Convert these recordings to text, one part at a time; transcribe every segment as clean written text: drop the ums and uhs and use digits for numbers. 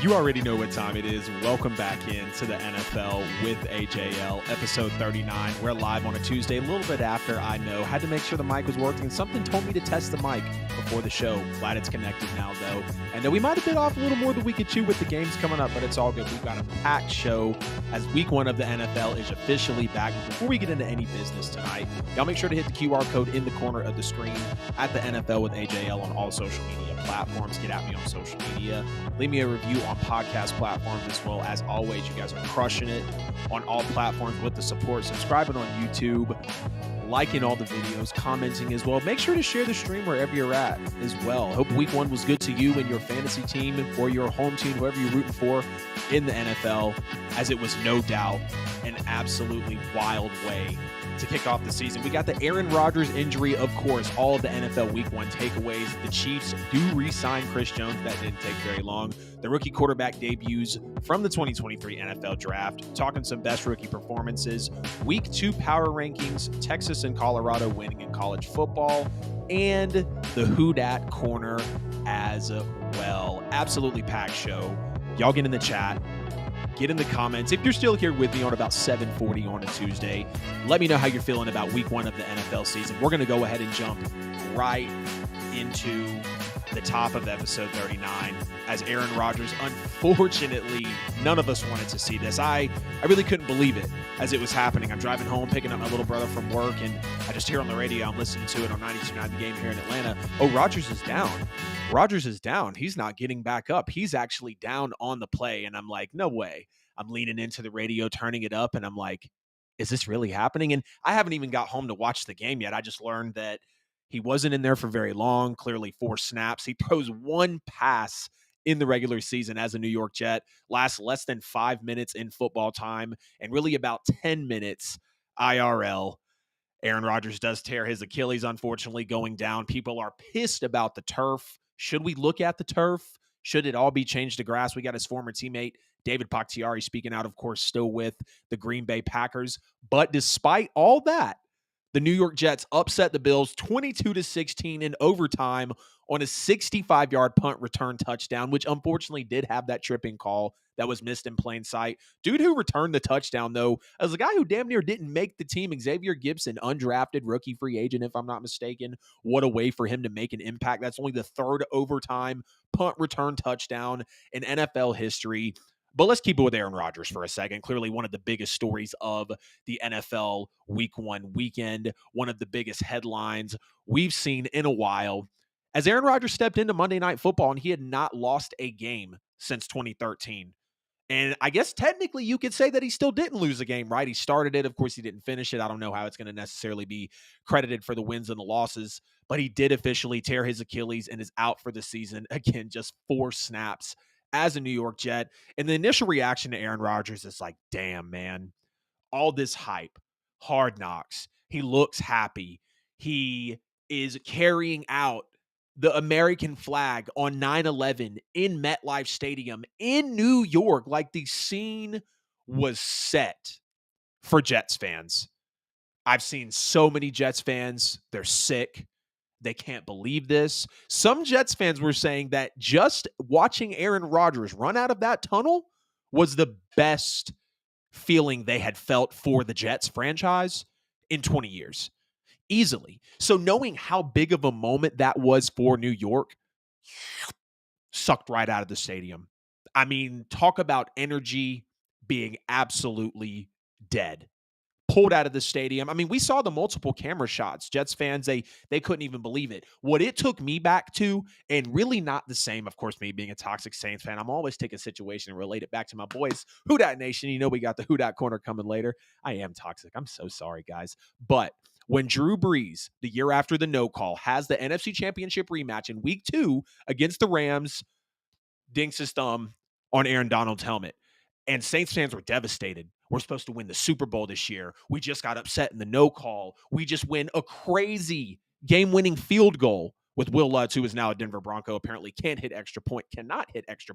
You already know what time it is. Welcome back into the NFL with AJL, episode 39. We're live on a Tuesday, a little bit after I know. Had to make sure the mic was working. Something told me to test the mic before the show. Glad it's connected now, though. And we might have bit off a little more than we could chew with the games coming up, but it's all good. We've got a packed show as week one of the NFL is officially back. Before we get into any business tonight, y'all make sure to hit the QR code in the corner of the screen at the NFL with AJL on all social media platforms. Get at me on social media. Leave me a review on podcast platforms as well. As always, you guys are crushing it on all platforms with the support. Subscribing on YouTube, liking all the videos, commenting as well. Make sure to share the stream wherever you're at as well. Hope week one was good to you and your fantasy team or your home team, whoever you're rooting for in the NFL, as it was no doubt an absolutely wild way to kick off the season. We got the Aaron Rodgers injury, of course, all of the NFL week one takeaways. The Chiefs do re-sign Chris Jones. That didn't take very long. The rookie quarterback debuts from the 2023 NFL draft. Talking some best rookie performances. Week two power rankings. Texas and Colorado winning in college football. And the Who Dat corner as well. Absolutely packed show. Y'all get in the chat. Get in the comments. If you're still here with me on about 7:40 on a Tuesday, let me know how you're feeling about week one of the NFL season. We're going to go ahead and jump right into the top of episode 39 as Aaron Rodgers, unfortunately, none of us wanted to see this. I really couldn't believe it as it was happening. I'm driving home, picking up my little brother from work, and I just hear on the radio, I'm listening to it on 92.9 The Game here in Atlanta. Oh, Rodgers is down. Rodgers is down. He's not getting back up. He's actually down on the play. And I'm like, no way. I'm leaning into the radio, turning it up, and I'm like, is this really happening? And I haven't even got home to watch the game yet. I just learned that he wasn't in there for very long, clearly 4 snaps. He throws 1 pass in the regular season as a New York Jet, lasts less than 5 minutes in football time, and really about 10 minutes IRL. Aaron Rodgers does tear his Achilles, unfortunately, going down. People are pissed about the turf. Should we look at the turf? Should it all be changed to grass? We got his former teammate, David Bakhtiari, speaking out, of course, still with the Green Bay Packers. But despite all that, the New York Jets upset the Bills 22-16 in overtime on a 65-yard punt return touchdown, which unfortunately did have that tripping call that was missed in plain sight. Dude who returned the touchdown, though, as a guy who damn near didn't make the team, Xavier Gibson, undrafted rookie free agent, if I'm not mistaken. What a way for him to make an impact. That's only the 3rd overtime punt return touchdown in NFL history. But let's keep it with Aaron Rodgers for a second. Clearly one of the biggest stories of the NFL week one weekend, one of the biggest headlines we've seen in a while, as Aaron Rodgers stepped into Monday Night Football and he had not lost a game since 2013. And I guess technically you could say that he still didn't lose a game, right? He started it. Of course, he didn't finish it. I don't know how it's going to necessarily be credited for the wins and the losses, but he did officially tear his Achilles and is out for the season. Again, just 4 snaps as a New York Jet. And the initial reaction to Aaron Rodgers is like, damn, man, all this hype, Hard Knocks. He looks happy. He is carrying out the American flag on 9/11 in MetLife Stadium in New York. Like, the scene was set for Jets fans. I've seen so many Jets fans. They're sick. They can't believe this. Some Jets fans were saying that just watching Aaron Rodgers run out of that tunnel was the best feeling they had felt for the Jets franchise in 20 years. Easily. So knowing how big of a moment that was for New York, sucked right out of the stadium. I mean, talk about energy being absolutely dead. Pulled out of the stadium. I mean, we saw the multiple camera shots. Jets fans, they couldn't even believe it. What it took me back to, and really not the same, of course, me being a toxic Saints fan, I'm always take a situation and relate it back to my boys, Who Dat Nation. You know we got the Who Dat corner coming later. I am toxic. I'm so sorry, guys. But when Drew Brees, the year after the no call, has the NFC Championship rematch in week 2 against the Rams, dinks his thumb on Aaron Donald's helmet. And Saints fans were devastated. We're supposed to win the Super Bowl this year. We just got upset in the no call. We just win a crazy game-winning field goal with Will Lutz, who is now a Denver Bronco, apparently cannot hit extra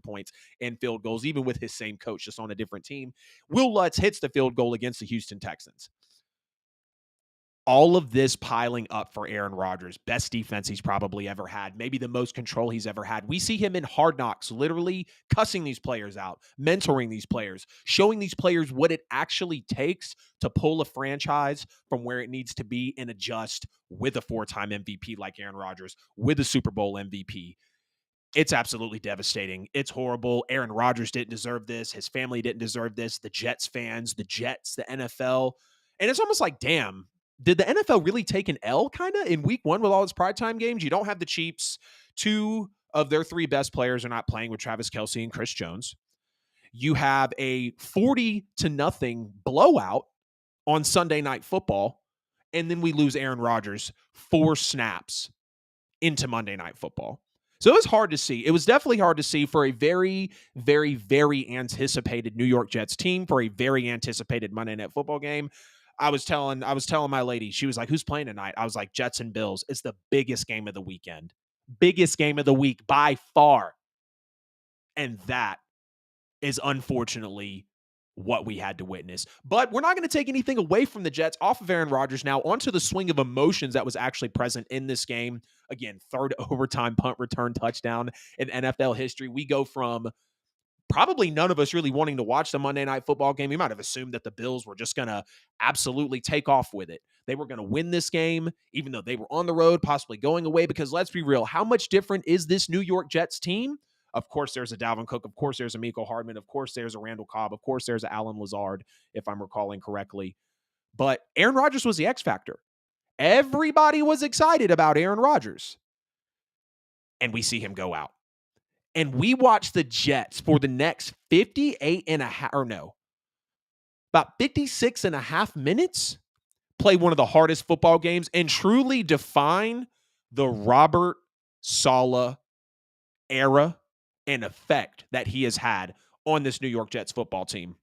points and field goals, even with his same coach, just on a different team. Will Lutz hits the field goal against the Houston Texans. all of this piling up for Aaron Rodgers, best defense he's probably ever had, maybe the most control he's ever had. We see him in Hard Knocks, literally cussing these players out, mentoring these players, showing these players what it actually takes to pull a franchise from where it needs to be and adjust with a 4-time MVP like Aaron Rodgers, with a Super Bowl MVP. It's absolutely devastating. It's horrible. Aaron Rodgers didn't deserve this. His family didn't deserve this. The Jets fans, the Jets, the NFL. And it's almost like, damn, did the NFL really take an L kind of in week one with all its primetime games? You don't have the Chiefs. 2 of their 3 best players are not playing with Travis Kelce and Chris Jones. You have a 40-0 blowout on Sunday Night Football. And then we lose Aaron Rodgers 4 snaps into Monday Night Football. So it was hard to see. It was definitely hard to see for a very, very, very anticipated New York Jets team, for a very anticipated Monday Night Football game. I was telling my lady, she was like, who's playing tonight? I was like, Jets and Bills. It's the biggest game of the weekend. Biggest game of the week by far. And that is unfortunately what we had to witness. But we're not going to take anything away from the Jets off of Aaron Rodgers now onto the swing of emotions that was actually present in this game. Again, 3rd overtime punt return touchdown in NFL history. We go from probably none of us really wanting to watch the Monday Night Football game. We might have assumed that the Bills were just going to absolutely take off with it. They were going to win this game, even though they were on the road, possibly going away, because let's be real, how much different is this New York Jets team? Of course, there's a Dalvin Cook. Of course, there's a Mecole Hardman. Of course, there's a Randall Cobb. Of course, there's a Alan Lazard, if I'm recalling correctly. But Aaron Rodgers was the X factor. Everybody was excited about Aaron Rodgers. And we see him go out. And we watch the Jets for the next 56 and a half minutes play one of the hardest football games and truly define the Robert Saleh era and effect that he has had on this New York Jets football team.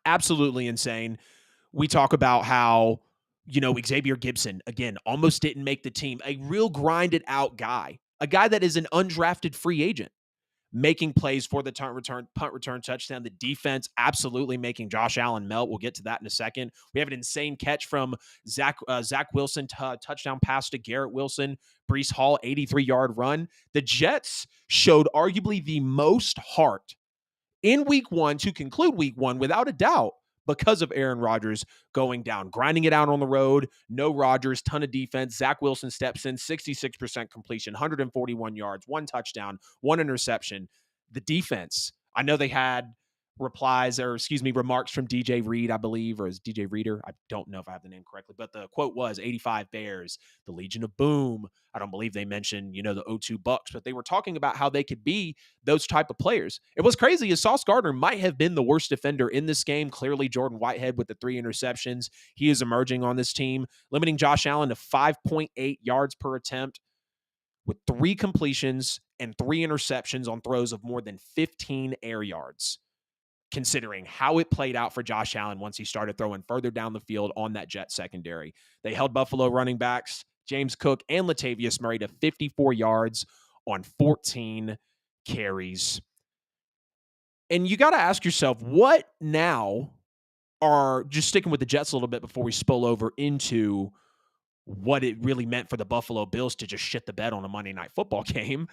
Absolutely insane. We talk about how, Xavier Gibson, again, almost didn't make the team. A real grinded out guy, a guy that is an undrafted free agent, making plays for the punt return touchdown. The defense absolutely making Josh Allen melt. We'll get to that in a second. We have an insane catch from Zach Wilson, touchdown pass to Garrett Wilson. Breece Hall, 83-yard run. The Jets showed arguably the most heart in week one to conclude week one, without a doubt, because of Aaron Rodgers going down, grinding it out on the road. No Rodgers, ton of defense. Zach Wilson steps in, 66% completion, 141 yards, 1 touchdown, 1 interception. The defense, I know they had remarks from DJ Reed, I believe, or is DJ Reader? I don't know if I have the name correctly, but the quote was 85 Bears, the Legion of Boom. I don't believe they mentioned, the 0-2 Bucks, but they were talking about how they could be those type of players. And what's crazy is Sauce Gardner might have been the worst defender in this game. Clearly, Jordan Whitehead with the 3 interceptions. He is emerging on this team, limiting Josh Allen to 5.8 yards per attempt with 3 completions and 3 interceptions on throws of more than 15 air yards, considering how it played out for Josh Allen once he started throwing further down the field on that Jet secondary. They held Buffalo running backs James Cook and Latavius Murray to 54 yards on 14 carries. And you got to ask yourself, what now are, just sticking with the Jets a little bit before we spill over into what it really meant for the Buffalo Bills to just shit the bed on a Monday Night Football game.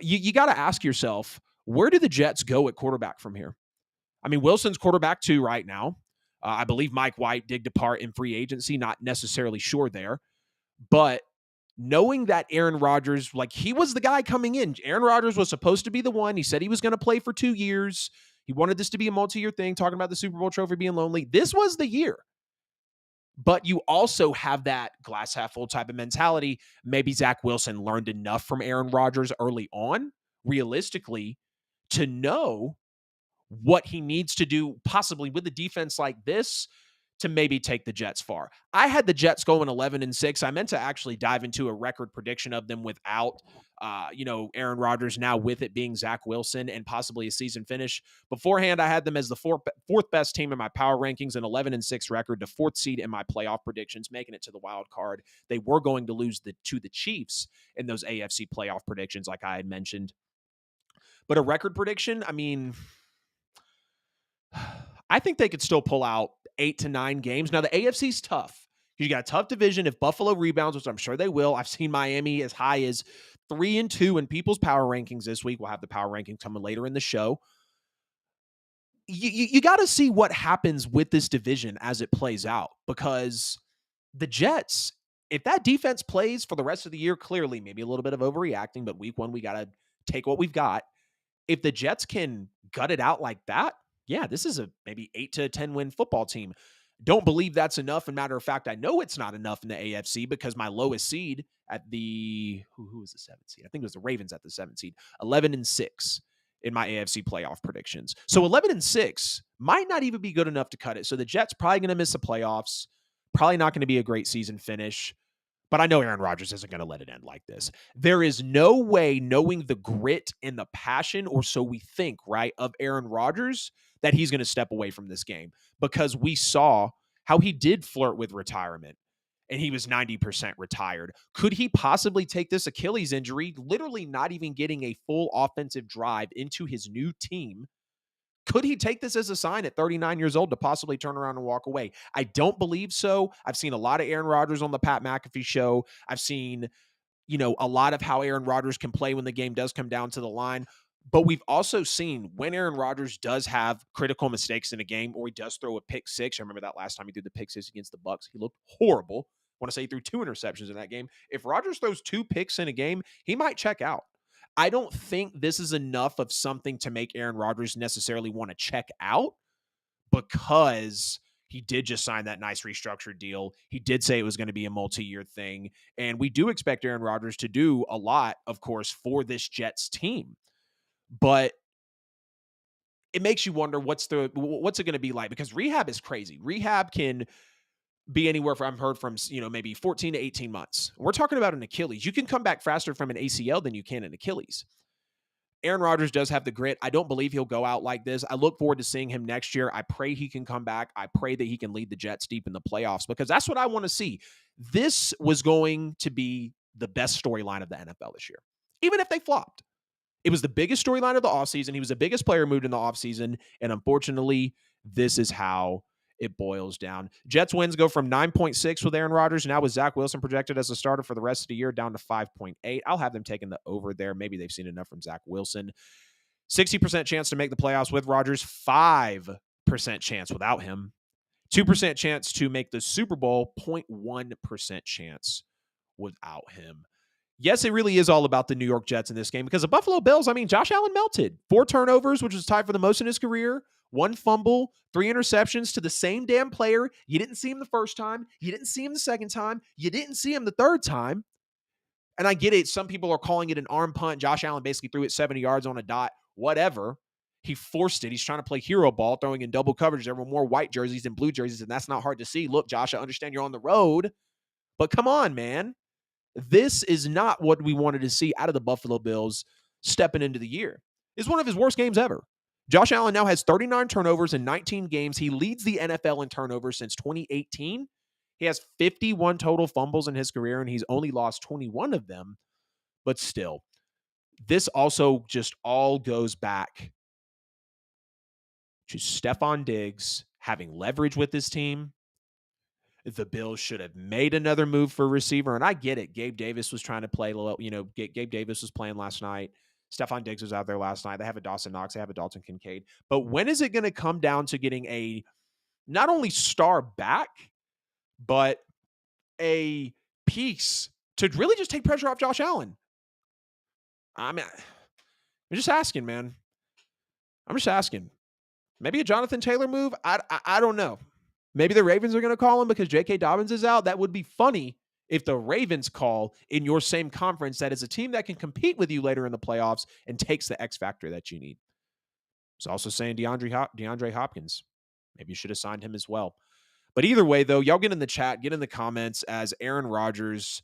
You got to ask yourself, where do the Jets go at quarterback from here? I mean, Wilson's quarterback 2 right now. I believe Mike White did depart in free agency, not necessarily sure there. But knowing that Aaron Rodgers, he was the guy coming in. Aaron Rodgers was supposed to be the one. He said he was going to play for 2 years. He wanted this to be a multi-year thing, talking about the Super Bowl trophy being lonely. This was the year. But you also have that glass half full type of mentality. Maybe Zach Wilson learned enough from Aaron Rodgers early on, realistically, to know what he needs to do possibly with a defense like this to maybe take the Jets far. I had the Jets going 11-6. I meant to actually dive into a record prediction of them without, Aaron Rodgers, now with it being Zach Wilson and possibly a season finish. Beforehand, I had them as the fourth best team in my power rankings, an 11-6 record, the 4th seed in my playoff predictions, making it to the wild card. They were going to lose to the Chiefs in those AFC playoff predictions, like I had mentioned. But a record prediction, I mean, I think they could still pull out 8 to 9 games. Now, the AFC's tough You got a tough division. If Buffalo rebounds, which I'm sure they will, I've seen Miami as high as 3-2 in people's power rankings this week. We'll have the power rankings coming later in the show. You got to see what happens with this division as it plays out, because the Jets, if that defense plays for the rest of the year, clearly maybe a little bit of overreacting, but week one, we got to take what we've got. If the Jets can gut it out like that, yeah, this is a maybe 8 to 10 win football team. Don't believe that's enough. And matter of fact, I know it's not enough in the AFC, because my lowest seed at the who was the 7th seed? I think it was the Ravens at the 7th seed, 11-6 in my AFC playoff predictions. So 11-6 might not even be good enough to cut it. So the Jets probably going to miss the playoffs. Probably not going to be a great season finish. But I know Aaron Rodgers isn't going to let it end like this. There is no way, knowing the grit and the passion, or so we think, right, of Aaron Rodgers, that he's going to step away from this game, because we saw how he did flirt with retirement, and he was 90% retired. Could he possibly take this Achilles injury, literally not even getting a full offensive drive into his new team? Could he take this as a sign at 39 years old to possibly turn around and walk away? I don't believe so. I've seen a lot of Aaron Rodgers on the Pat McAfee show. I've seen, a lot of how Aaron Rodgers can play when the game does come down to the line. But we've also seen when Aaron Rodgers does have critical mistakes in a game, or he does throw a pick six. I remember that last time he threw the pick six against the Bucs. He looked horrible. I want to say he threw 2 interceptions in that game. If Rodgers throws 2 picks in a game, he might check out. I don't think this is enough of something to make Aaron Rodgers necessarily want to check out, because he did just sign that nice restructured deal. He did say it was going to be a multi-year thing. And we do expect Aaron Rodgers to do a lot, of course, for this Jets team. But it makes you wonder what's it going to be like, because rehab is crazy. Rehab can be anywhere from, I've heard from, maybe 14 to 18 months. We're talking about an Achilles. You can come back faster from an ACL than you can an Achilles. Aaron Rodgers does have the grit. I don't believe he'll go out like this. I look forward to seeing him next year. I pray he can come back. I pray that he can lead the Jets deep in the playoffs, because that's what I want to see. This was going to be the best storyline of the NFL this year, even if they flopped. It was the biggest storyline of the offseason. He was the biggest player moved in the offseason, and unfortunately, this is how it boils down. Jets wins go from 9.6 with Aaron Rodgers, now with Zach Wilson projected as a starter for the rest of the year, down to 5.8. I'll have them taking the over there. Maybe they've seen enough from Zach Wilson. 60% chance to make the playoffs with Rodgers, 5% chance without him. 2% chance to make the Super Bowl, 0.1% chance without him. Yes, it really is all about the New York Jets in this game, because the Buffalo Bills, Josh Allen melted. 4 turnovers, which was tied for the most in his career. 1 fumble, 3 interceptions to the same damn player. You didn't see him the first time. You didn't see him the second time. You didn't see him the third time. And I get it. Some people are calling it an arm punt. Josh Allen basically threw it 70 yards on a dot. Whatever. He forced it. He's trying to play hero ball, throwing in double coverage. There were more white jerseys than blue jerseys, and that's not hard to see. Look, Josh, I understand you're on the road, but come on, man. This is not what we wanted to see out of the Buffalo Bills stepping into the year. It's one of his worst games ever. Josh Allen now has 39 turnovers in 19 games. He leads the NFL in turnovers since 2018. He has 51 total fumbles in his career, and he's only lost 21 of them. But still, this also just all goes back to Stephon Diggs having leverage with his team. The Bills should have made another move for receiver. And I get it. Gabe Davis was trying to play, Gabe Davis was playing last night. Stephon Diggs was out there last night. They have a Dawson Knox. They have a Dalton Kincaid. But when is it going to come down to getting a not only star back, but a piece to really just take pressure off Josh Allen? I'm just asking, man. I'm just asking. Maybe a Jonathan Taylor move? I don't know. Maybe the Ravens are going to call him because J.K. Dobbins is out. That would be funny if the Ravens call in your same conference that is a team that can compete with you later in the playoffs and takes the X factor that you need. It's also saying DeAndre Hopkins. Maybe you should have signed him as well. But either way, though, y'all get in the chat, get in the comments, as Aaron Rodgers,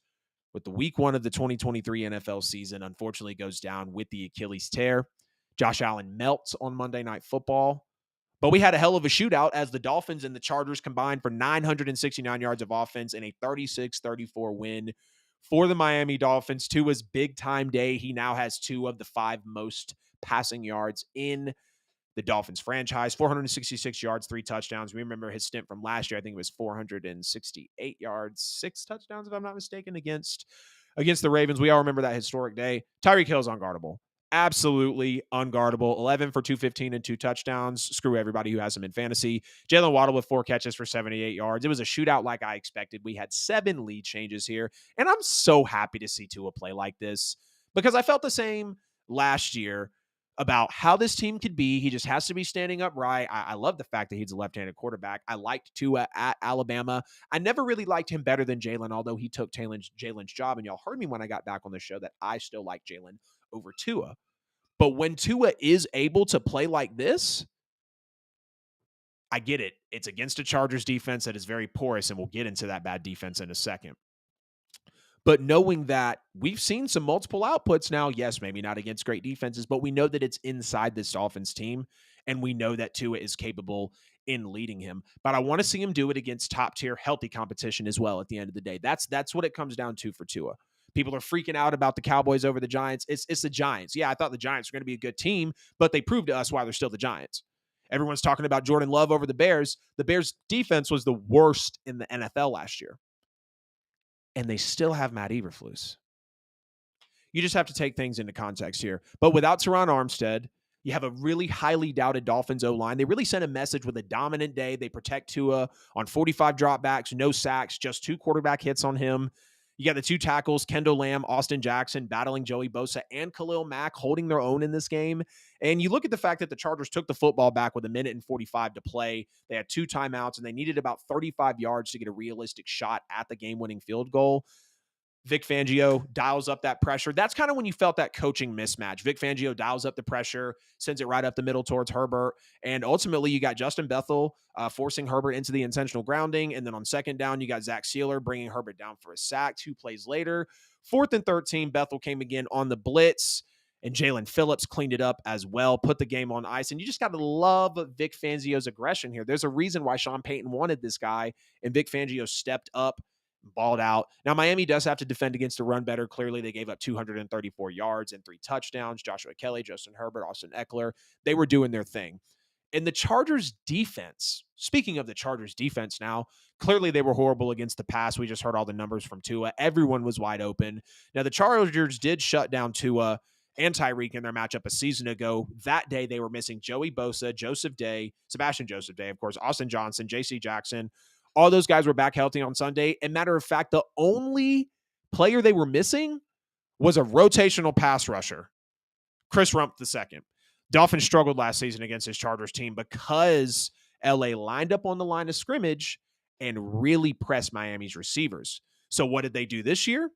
with the week 1 of the 2023 NFL season, unfortunately goes down with the Achilles tear. Josh Allen melts on Monday Night Football. But we had a hell of a shootout as the Dolphins and the Chargers combined for 969 yards of offense and a 36-34 win for the Miami Dolphins. Tua's big-time day. He now has 2 of the 5 most passing yards in the Dolphins franchise. 466 yards, 3 touchdowns. We remember his stint from last year. I think it was 468 yards, 6 touchdowns, if I'm not mistaken, against the Ravens. We all remember that historic day. Tyreek Hill's unguardable. Absolutely unguardable. 11 for 215 and 2 touchdowns. Screw everybody who has him in fantasy. Jalen Waddle with 4 catches for 78 yards. It was a shootout like I expected. We had 7 lead changes here, and I'm so happy to see Tua play like this because I felt the same last year about how this team could be. He just has to be standing upright. I love the fact that he's a left-handed quarterback. I liked Tua at Alabama. I never really liked him better than Jalen, although he took Jalen's job, and y'all heard me when I got back on the show that I still like Jalen over Tua. But when Tua is able to play like this, I get it. It's against a Chargers defense that is very porous, and we'll get into that bad defense in a second. But knowing that we've seen some multiple outputs now, yes, maybe not against great defenses, but we know that it's inside this Dolphins team, and we know that Tua is capable in leading him. But I want to see him do it against top-tier, healthy competition as well at the end of the day. That's what it comes down to for Tua. People are freaking out about the Cowboys over the Giants. It's the Giants. Yeah, I thought the Giants were going to be a good team, but they proved to us why they're still the Giants. Everyone's talking about Jordan Love over the Bears. The Bears' defense was the worst in the NFL last year. And they still have Matt Eberflus. You just have to take things into context here. But without Teron Armstead, you have a really highly doubted Dolphins O-line. They really sent a message with a dominant day. They protect Tua on 45 dropbacks, no sacks, just 2 quarterback hits on him. You got the 2 tackles, Kendall Lamb, Austin Jackson, battling Joey Bosa and Khalil Mack, holding their own in this game. And you look at the fact that the Chargers took the football back with 1:45 to play. They had 2 timeouts, and they needed about 35 yards to get a realistic shot at the game-winning field goal. Vic Fangio dials up that pressure. That's kind of when you felt that coaching mismatch. Vic Fangio dials up the pressure, sends it right up the middle towards Herbert. And ultimately, you got Justin Bethel forcing Herbert into the intentional grounding. And then on second down, you got Zach Sealer bringing Herbert down for a sack 2 plays later. 4th and 13, Bethel came again on the blitz. And Jalen Phillips cleaned it up as well, put the game on ice. And you just got to love Vic Fangio's aggression here. There's a reason why Sean Payton wanted this guy, and Vic Fangio stepped up, balled out. Now, Miami does have to defend against the run better. Clearly, they gave up 234 yards and 3 touchdowns. Joshua Kelly, Justin Herbert, Austin Eckler, they were doing their thing. And the Chargers defense, speaking of the Chargers defense now, clearly they were horrible against the pass. We just heard all the numbers from Tua. Everyone was wide open. Now, the Chargers did shut down Tua and Tyreek in their matchup a season ago. That day, they were missing Joey Bosa, Sebastian Joseph Day, of course, Austin Johnson, J.C. Jackson. All those guys were back healthy on Sunday. And matter of fact, the only player they were missing was a rotational pass rusher, Chris Rump II. Dolphins struggled last season against his Chargers team because LA lined up on the line of scrimmage and really pressed Miami's receivers. So what did they do this year?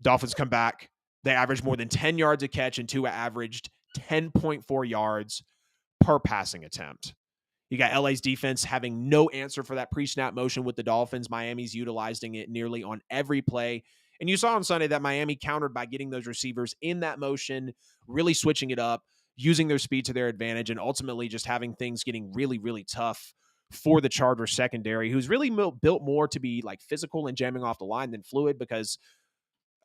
Dolphins come back. They averaged more than 10 yards a catch, and Tua averaged 10.4 yards per passing attempt. You got LA's defense having no answer for that pre-snap motion with the Dolphins. Miami's utilizing it nearly on every play. And you saw on Sunday that Miami countered by getting those receivers in that motion, really switching it up, using their speed to their advantage, and ultimately just having things getting really, really tough for the Chargers secondary, who's really built more to be like physical and jamming off the line than fluid, because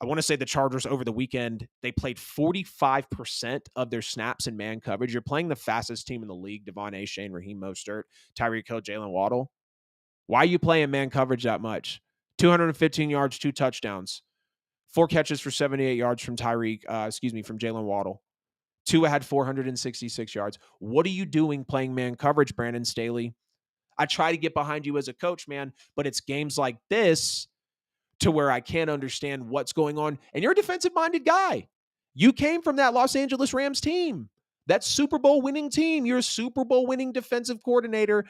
I want to say the Chargers over the weekend, they played 45% of their snaps in man coverage. You're playing the fastest team in the league, Devon A. Shane, Raheem Mostert, Tyreek Hill, Jalen Waddle. Why are you playing man coverage that much? 215 yards, 2 touchdowns, 4 catches for 78 yards from from Jalen Waddle. Tua had 466 yards. What are you doing playing man coverage, Brandon Staley? I try to get behind you as a coach, man, but it's games like this to where I can't understand what's going on. And you're a defensive-minded guy. You came from that Los Angeles Rams team, that Super Bowl winning team. You're a Super Bowl winning defensive coordinator.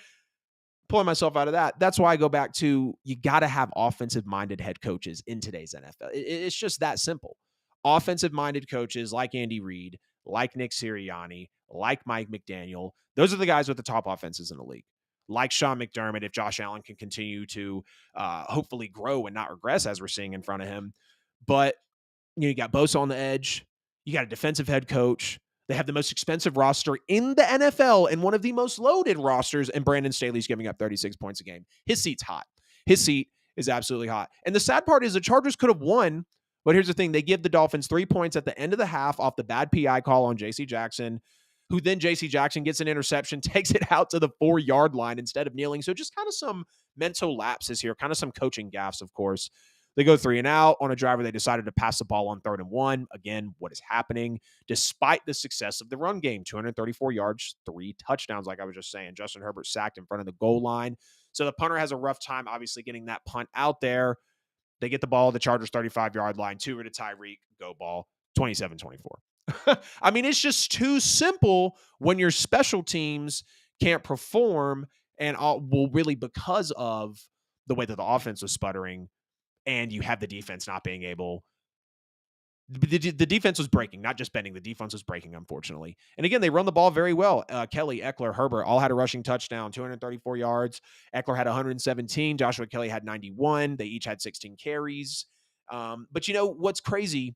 Pulling myself out of that. That's why I go back to, you got to have offensive-minded head coaches in today's NFL. It's just that simple. Offensive-minded coaches like Andy Reid, like Nick Sirianni, like Mike McDaniel. Those are the guys with the top offenses in the league. Like Sean McDermott, if Josh Allen can continue to hopefully grow and not regress as we're seeing in front of him. But you got Bosa on the edge. You got a defensive head coach. They have the most expensive roster in the NFL and one of the most loaded rosters, and Brandon Staley's giving up 36 points a game. His seat's hot. His seat is absolutely hot. And the sad part is the Chargers could have won, but here's the thing. They give the Dolphins 3 points at the end of the half off the bad PI call on J.C. Jackson, who then J.C. Jackson gets an interception, takes it out to the 4-yard line instead of kneeling. So just kind of some mental lapses here, kind of some coaching gaffes, of course. They go 3 and out on a drive where they decided to pass the ball on 3rd and 1. Again, what is happening? Despite the success of the run game, 234 yards, 3 touchdowns, like I was just saying. Justin Herbert sacked in front of the goal line. So the punter has a rough time, obviously, getting that punt out there. They get the ball at the Chargers' 35-yard line, 2 to Tyreek, go ball, 27-24. I mean, it's just too simple when your special teams can't perform, and well, really because of the way that the offense was sputtering, and you have the defense not being able. The defense was breaking, not just bending. The defense was breaking, unfortunately. And again, they run the ball very well. Kelly, Eckler, Herbert all had a rushing touchdown, 234 yards. Eckler had 117. Joshua Kelly had 91. They each had 16 carries. But you know what's crazy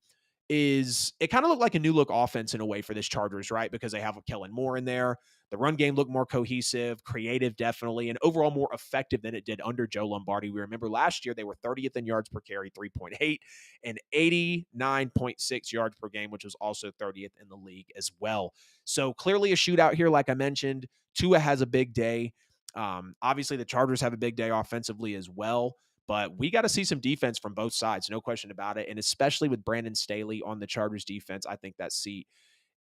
is it kind of looked like a new look offense in a way for this Chargers, right? Because they have a Kellen Moore in there. The run game looked more cohesive, creative, definitely, and overall more effective than it did under Joe Lombardi. We remember last year they were 30th in yards per carry, 3.8, and 89.6 yards per game, which was also 30th in the league as well. So clearly a shootout here, like I mentioned. Tua has a big day. Obviously, the Chargers have a big day offensively as well. But we got to see some defense from both sides, no question about it. And especially with Brandon Staley on the Chargers defense, I think that seat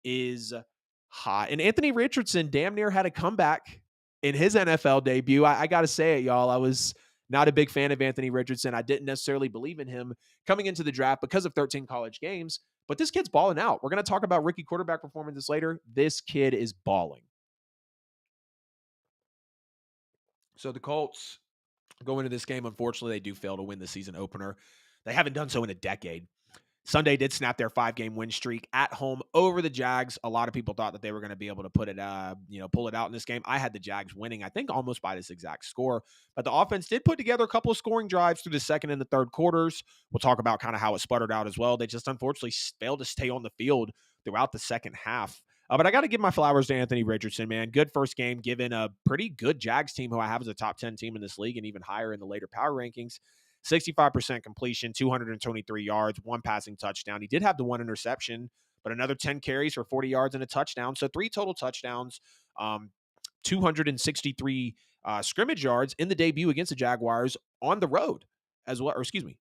is hot. And Anthony Richardson damn near had a comeback in his NFL debut. I got to say it, y'all. I was not a big fan of Anthony Richardson. I didn't necessarily believe in him coming into the draft because of 13 college games. But this kid's balling out. We're going to talk about rookie quarterback performances later. This kid is balling. So the Colts go into this game. Unfortunately, they do fail to win the season opener. They haven't done so in a decade. Sunday did snap their 5-game win streak at home over the Jags. A lot of people thought that they were going to be able to pull it out in this game. I had the Jags winning, I think, almost by this exact score. But the offense did put together a couple of scoring drives through the second and the third quarters. We'll talk about kind of how it sputtered out as well. They just unfortunately failed to stay on the field throughout the second half. But I got to give my flowers to Anthony Richardson, man. Good first game, given a pretty good Jags team who I have as a top 10 team in this league and even higher in the later power rankings. 65% completion, 223 yards, 1 passing touchdown. He did have the 1 interception, but another 10 carries for 40 yards and a touchdown. So 3 total touchdowns, 263 scrimmage yards in the debut against the Jaguars on the road as well. Or excuse me,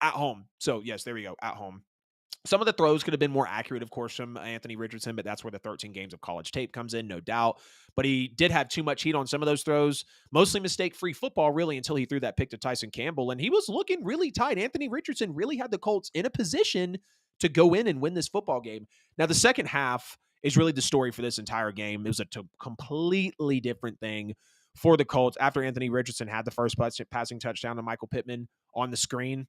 at home. So yes, there we go, at home. Some of the throws could have been more accurate, of course, from Anthony Richardson, but that's where the 13 games of college tape comes in, no doubt. But he did have too much heat on some of those throws, mostly mistake-free football, really, until he threw that pick to Tyson Campbell, and he was looking really tight. Anthony Richardson really had the Colts in a position to go in and win this football game. Now, the second half is really the story for this entire game. It was a completely different thing for the Colts after Anthony Richardson had the first passing touchdown to Michael Pittman on the screen.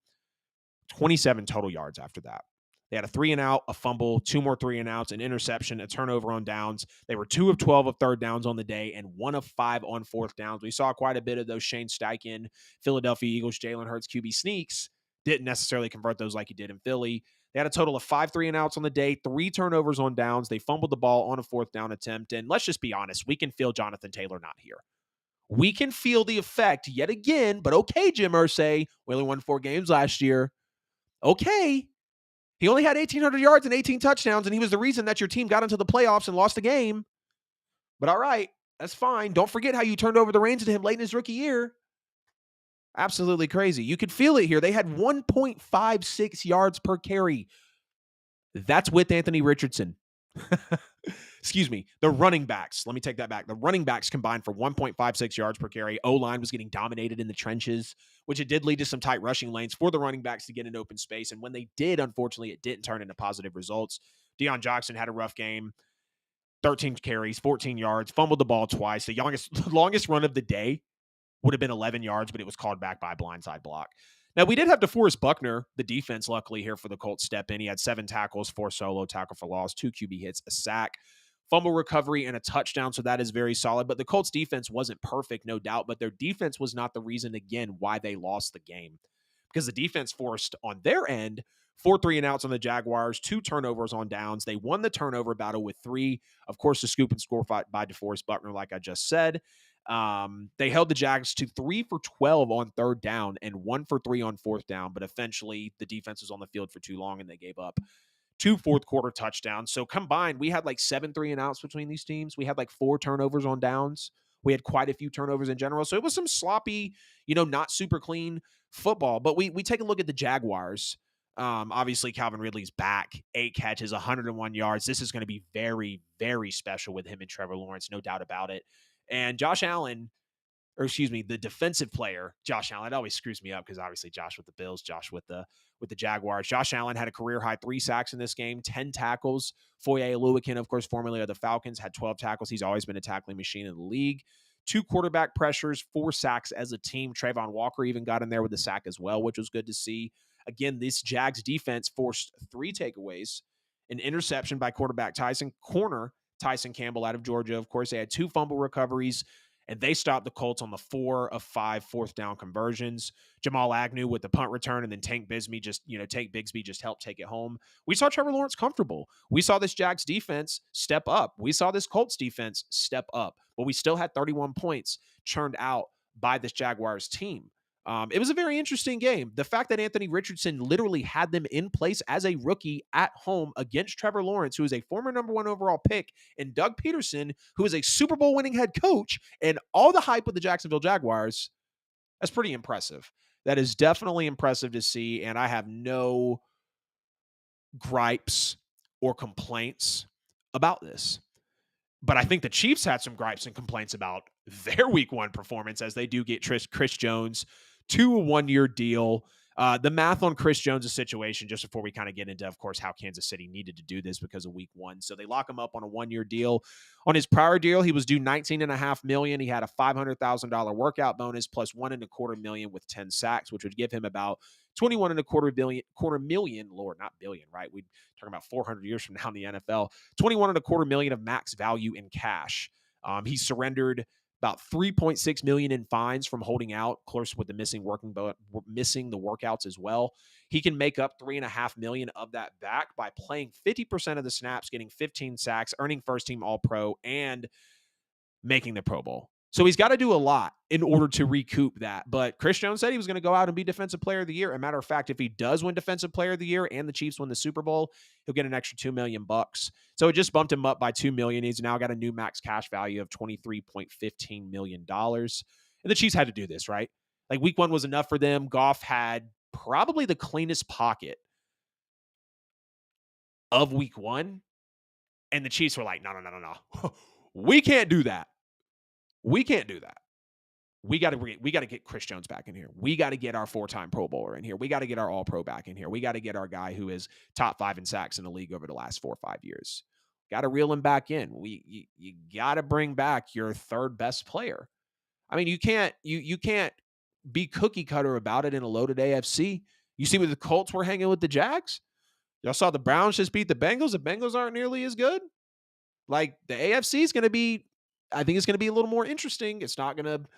27 total yards after that. They had a 3-and-out, a fumble, 2 more 3-and-outs, an interception, a turnover on downs. They were 2 of 12 of third downs on the day and 1 of 5 on fourth downs. We saw quite a bit of those Shane Steichen, Philadelphia Eagles, Jalen Hurts QB sneaks. Didn't necessarily convert those like he did in Philly. They had a total of 5 3-and-outs on the day, 3 turnovers on downs. They fumbled the ball on a fourth down attempt. And let's just be honest, we can feel Jonathan Taylor not here. We can feel the effect yet again, but okay, Jim Irsay, we only won 4 games last year. Okay. He only had 1,800 yards and 18 touchdowns, and he was the reason that your team got into the playoffs and lost the game. But all right, that's fine. Don't forget how you turned over the reins to him late in his rookie year. Absolutely crazy. You could feel it here. They had 1.56 yards per carry. That's with Anthony Richardson. Excuse me. The running backs. Let me take that back. The running backs combined for 1.56 yards per carry. O-line was getting dominated in the trenches, which it did lead to some tight rushing lanes for the running backs to get in open space. And when they did, unfortunately, it didn't turn into positive results. Deion Jackson had a rough game. 13 carries, 14 yards, fumbled the ball twice. The longest run of the day would have been 11 yards, but it was called back by a blindside block. Now, we did have DeForest Buckner, the defense, luckily, here for the Colts step in. He had 7 tackles, 4 solo, tackle for loss, 2 QB hits, a sack, fumble recovery, and a touchdown, so that is very solid. But the Colts defense wasn't perfect, no doubt, but their defense was not the reason, again, why they lost the game. Because the defense forced, on their end, 4 3-and-outs on the Jaguars, 2 turnovers on downs. They won the turnover battle with 3. Of course, the scoop and score fight by DeForest Buckner, like I just said. They held the Jags to 3 for 12 on third down and 1 for 3 on fourth down, but eventually the defense was on the field for too long and they gave up. 2 fourth-quarter touchdowns. So combined, we had like 7 3-and-outs between these teams. We had like 4 turnovers on downs. We had quite a few turnovers in general. So it was some sloppy, not super clean football. But we take a look at the Jaguars. Obviously, Calvin Ridley's back, 8 catches, 101 yards. This is going to be very, very special with him and Trevor Lawrence, no doubt about it. And Josh Allen, the defensive player, Josh Allen. It always screws me up because obviously Josh with the Bills, Josh with the Jaguars. Josh Allen had a career-high 3 sacks in this game, 10 tackles. Foye Oluokun, of course, formerly of the Falcons, had 12 tackles. He's always been a tackling machine in the league. 2 quarterback pressures, 4 sacks as a team. Trayvon Walker even got in there with the sack as well, which was good to see. Again, this Jags defense forced 3 takeaways, an interception by corner Tyson Campbell out of Georgia. Of course, they had 2 fumble recoveries, and they stopped the Colts on the 4 of 5 fourth down conversions. Jamal Agnew with the punt return, and then Tank Bigsby just helped take it home. We saw Trevor Lawrence comfortable. We saw this Jags defense step up. We saw this Colts defense step up, but we still had 31 points churned out by this Jaguars team. It was a very interesting game. The fact that Anthony Richardson literally had them in place as a rookie at home against Trevor Lawrence, who is a former number 1 overall pick, and Doug Peterson, who is a Super Bowl winning head coach, and all the hype with the Jacksonville Jaguars, that's pretty impressive. That is definitely impressive to see, and I have no gripes or complaints about this. But I think the Chiefs had some gripes and complaints about their week 1 performance, as they do get Chris Jones to a 1-year deal. The math on Chris Jones' situation, just before we kind of get into, of course, how Kansas City needed to do this because of week 1. So they lock him up on a 1-year deal. On his prior deal, he was due $19.5 million. He had a $500,000 workout bonus plus $1.25 million with 10 sacks, which would give him about $21.25 million, Lord, not billion, right? We're talking about 400 years from now in the NFL. $21.25 million of max value in cash. He surrendered about $3.6 million in fines from holding out, close with the missing the workouts as well. He can make up $3.5 million of that back by playing 50% of the snaps, getting 15 sacks, earning first team All-Pro, and making the Pro Bowl. So he's got to do a lot in order to recoup that. But Chris Jones said he was going to go out and be Defensive Player of the Year. As a matter of fact, if he does win Defensive Player of the Year and the Chiefs win the Super Bowl, he'll get an extra $2 million. So it just bumped him up by $2 million. He's now got a new max cash value of $23.15 million. And the Chiefs had to do this, right? Like week 1 was enough for them. Goff had probably the cleanest pocket of week 1. And the Chiefs were like, no. We can't do that. We can't do that. We got to get Chris Jones back in here. We got to get our 4-time Pro Bowler in here. We got to get our All-Pro back in here. We got to get our guy who is top 5 in sacks in the league over the last 4 or 5 years. Got to reel him back in. You got to bring back your 3rd best player. I mean, you can't be cookie cutter about it in a loaded AFC. You see what the Colts were hanging with the Jags? Y'all saw the Browns just beat the Bengals. The Bengals aren't nearly as good. Like the AFC is going to be, I think it's going to be a little more interesting. It's not going to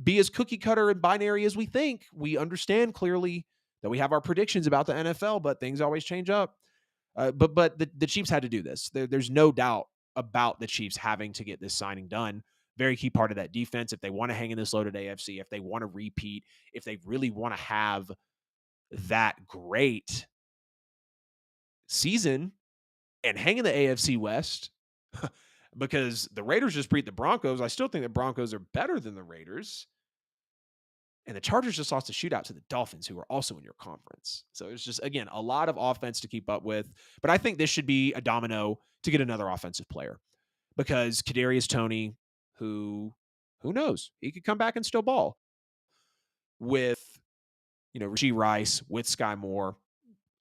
be as cookie cutter and binary as we think. We understand clearly that we have our predictions about the NFL, but things always change up. But the Chiefs had to do this. There's no doubt about the Chiefs having to get this signing done. Very key part of that defense. If they want to hang in this loaded AFC, if they want to repeat, if they really want to have that great season and hang in the AFC West, because the Raiders just beat the Broncos. I still think the Broncos are better than the Raiders. And the Chargers just lost a shootout to the Dolphins, who are also in your conference. So it's just, again, a lot of offense to keep up with. But I think this should be a domino to get another offensive player. Because Kadarius Toney, who knows? He could come back and still ball. With, Rashee Rice, with Sky Moore.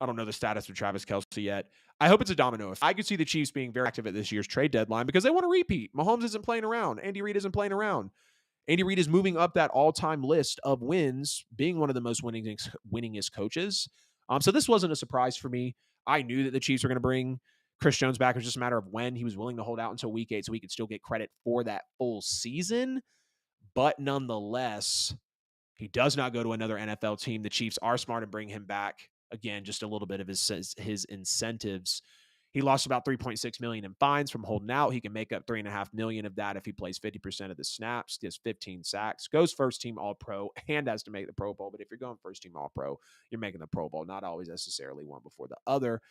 I don't know the status of Travis Kelce yet. I hope it's a domino. If I could see the Chiefs being very active at this year's trade deadline because they want to repeat. Mahomes isn't playing around. Andy Reid isn't playing around. Andy Reid is moving up that all-time list of wins, being one of the most winningest coaches. So this wasn't a surprise for me. I knew that the Chiefs were going to bring Chris Jones back. It was just a matter of when. He was willing to hold out until week 8 so he could still get credit for that full season. But nonetheless, he does not go to another NFL team. The Chiefs are smart and bring him back. Again, just a little bit of his incentives. He lost about $3.6 million in fines from holding out. He can make up $3.5 million of that if he plays 50% of the snaps, gets 15 sacks, goes first team All-Pro, and has to make the Pro Bowl. But if you're going first team All-Pro, you're making the Pro Bowl, not always necessarily one before the other.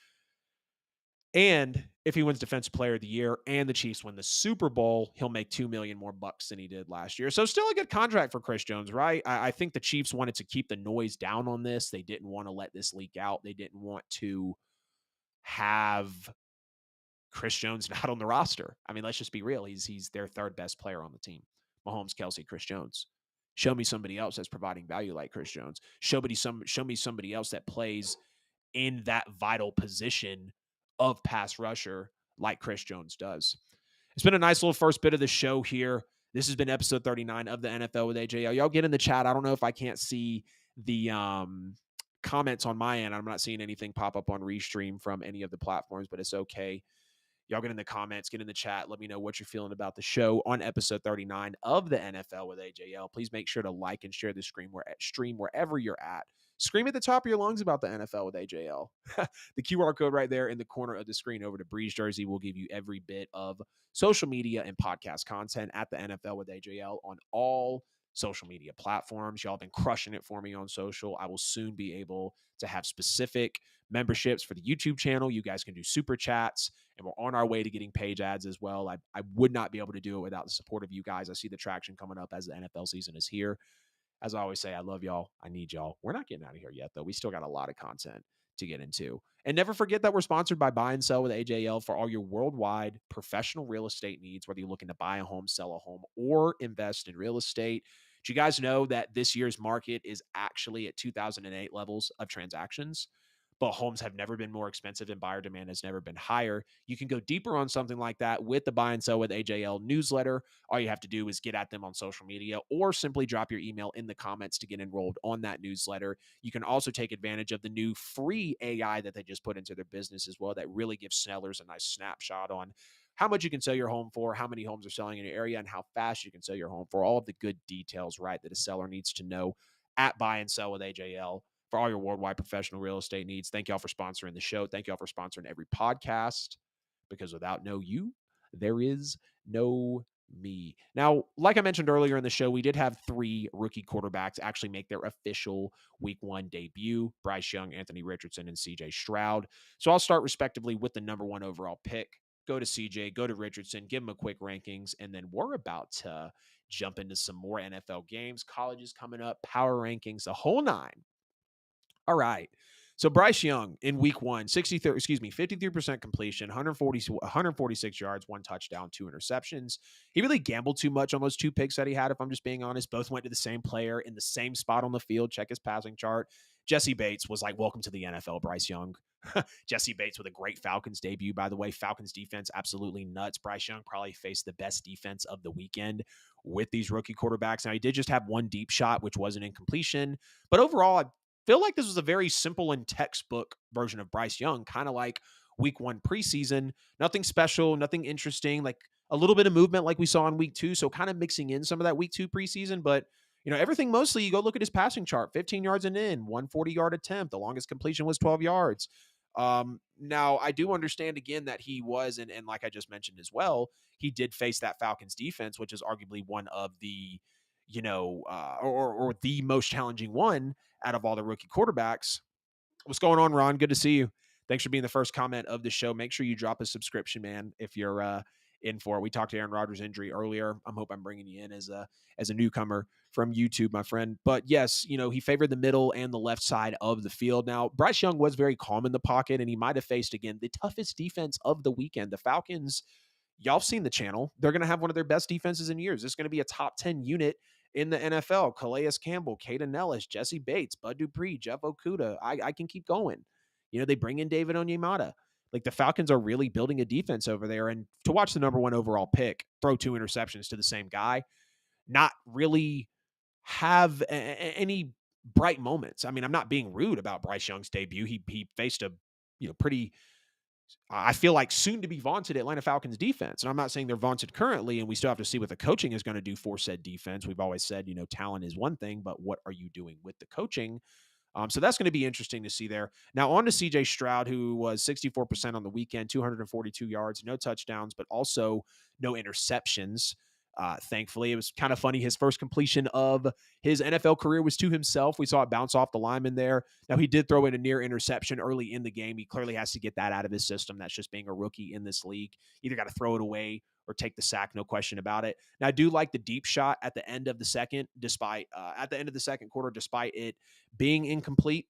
And if he wins Defensive Player of the Year and the Chiefs win the Super Bowl, he'll make $2 million more bucks than he did last year. So still a good contract for Chris Jones, right? I think the Chiefs wanted to keep the noise down on this. They didn't want to let this leak out. They didn't want to have Chris Jones not on the roster. I mean, let's just be real. He's their third best player on the team. Mahomes, Kelsey, Chris Jones. Show me somebody else that's providing value like Chris Jones. Show me somebody else that plays in that vital position of pass rusher like Chris Jones does. It's been a nice little first bit of the show here. This has been episode 39 of the NFL with AJL. Y'all get in the chat. I don't know if I can't see the comments on my end. I'm not seeing anything pop up on Restream from any of the platforms, but it's okay. Y'all get in the comments, get in the chat. Let me know what you're feeling about the show on episode 39 of the NFL with AJL. Please make sure to like and share the stream wherever you're at. Scream at the top of your lungs about the NFL with AJL. The QR code right there in the corner of the screen over to Breeze Jersey will give you every bit of social media and podcast content at the NFL with AJL on all social media platforms. Y'all have been crushing it for me on social. I will soon be able to have specific memberships for the YouTube channel. You guys can do super chats, and we're on our way to getting page ads as well. I would not be able to do it without the support of you guys. I see the traction coming up as the NFL season is here. As I always say, I love y'all. I need y'all. We're not getting out of here yet, though. We still got a lot of content to get into. And never forget that we're sponsored by Buy and Sell with AJL for all your worldwide professional real estate needs, whether you're looking to buy a home, sell a home, or invest in real estate. Do you guys know that this year's market is actually at 2008 levels of transactions? But homes have never been more expensive and buyer demand has never been higher. You can go deeper on something like that with the Buy and Sell with AJL newsletter. All you have to do is get at them on social media or simply drop your email in the comments to get enrolled on that newsletter. You can also take advantage of the new free AI that they just put into their business as well that really gives sellers a nice snapshot on how much you can sell your home for, how many homes are selling in your area, and how fast you can sell your home for. All of the good details, right, that a seller needs to know at Buy and Sell with AJL for all your worldwide professional real estate needs. Thank y'all for sponsoring the show. Thank y'all for sponsoring every podcast, because without no you, there is no me. Now, like I mentioned earlier in the show, we did have 3 rookie quarterbacks actually make their official week 1 debut: Bryce Young, Anthony Richardson, and CJ Stroud. So I'll start respectively with the number 1 overall pick. Go to CJ, go to Richardson, give them a quick rankings, and then we're about to jump into some more NFL games. Colleges coming up, power rankings, the whole 9. All right. So Bryce Young in week 1, 53% completion, 146 yards, 1 touchdown, 2 interceptions. He really gambled too much on those 2 picks that he had, if I'm just being honest. Both went to the same player in the same spot on the field. Check his passing chart. Jesse Bates was like, welcome to the NFL, Bryce Young. Jesse Bates with a great Falcons debut, by the way. Falcons defense, absolutely nuts. Bryce Young probably faced the best defense of the weekend with these rookie quarterbacks. Now, he did just have 1 deep shot, which was an incompletion. But overall, I feel like this was a very simple and textbook version of Bryce Young, kind of like week 1 preseason. Nothing special, nothing interesting, like a little bit of movement like we saw in week 2. So kind of mixing in some of that week 2 preseason, but everything mostly, you go look at his passing chart: 15 yards and in, 140-yard attempt. The longest completion was 12 yards. Now I do understand again that he was, and like I just mentioned as well, he did face that Falcons defense, which is arguably one of the, or the most challenging one out of all the rookie quarterbacks. What's going on, Ron? Good to see you. Thanks for being the first comment of the show. Make sure you drop a subscription, man, if you're in for it. We talked to Aaron Rodgers' injury earlier. I'm bringing you in as a newcomer from YouTube, my friend. But yes, he favored the middle and the left side of the field. Now, Bryce Young was very calm in the pocket, and he might have faced, again, the toughest defense of the weekend. The Falcons, y'all have seen the channel. They're going to have one of their best defenses in years. It's going to be a top 10 unit in the NFL. Calais Campbell, Caden Ellis, Jesse Bates, Bud Dupree, Jeff Okudah. I can keep going. They bring in David Onyemata. Like, the Falcons are really building a defense over there. And to watch the number 1 overall pick throw 2 interceptions to the same guy, not really have any bright moments. I mean, I'm not being rude about Bryce Young's debut. He faced a pretty, I feel like, soon to be vaunted Atlanta Falcons defense. And I'm not saying they're vaunted currently, and we still have to see what the coaching is going to do for said defense. We've always said, talent is one thing, but what are you doing with the coaching? So that's going to be interesting to see there. Now on to CJ Stroud, who was 64% on the weekend, 242 yards, no touchdowns, but also no interceptions. Thankfully, it was kind of funny. His first completion of his NFL career was to himself. We saw it bounce off the lineman there. Now, he did throw in a near interception early in the game. He clearly has to get that out of his system. That's just being a rookie in this league. Either got to throw it away or take the sack, no question about it. Now, I do like the deep shot at the end of the second, despite at the end of the second quarter, despite it being incomplete.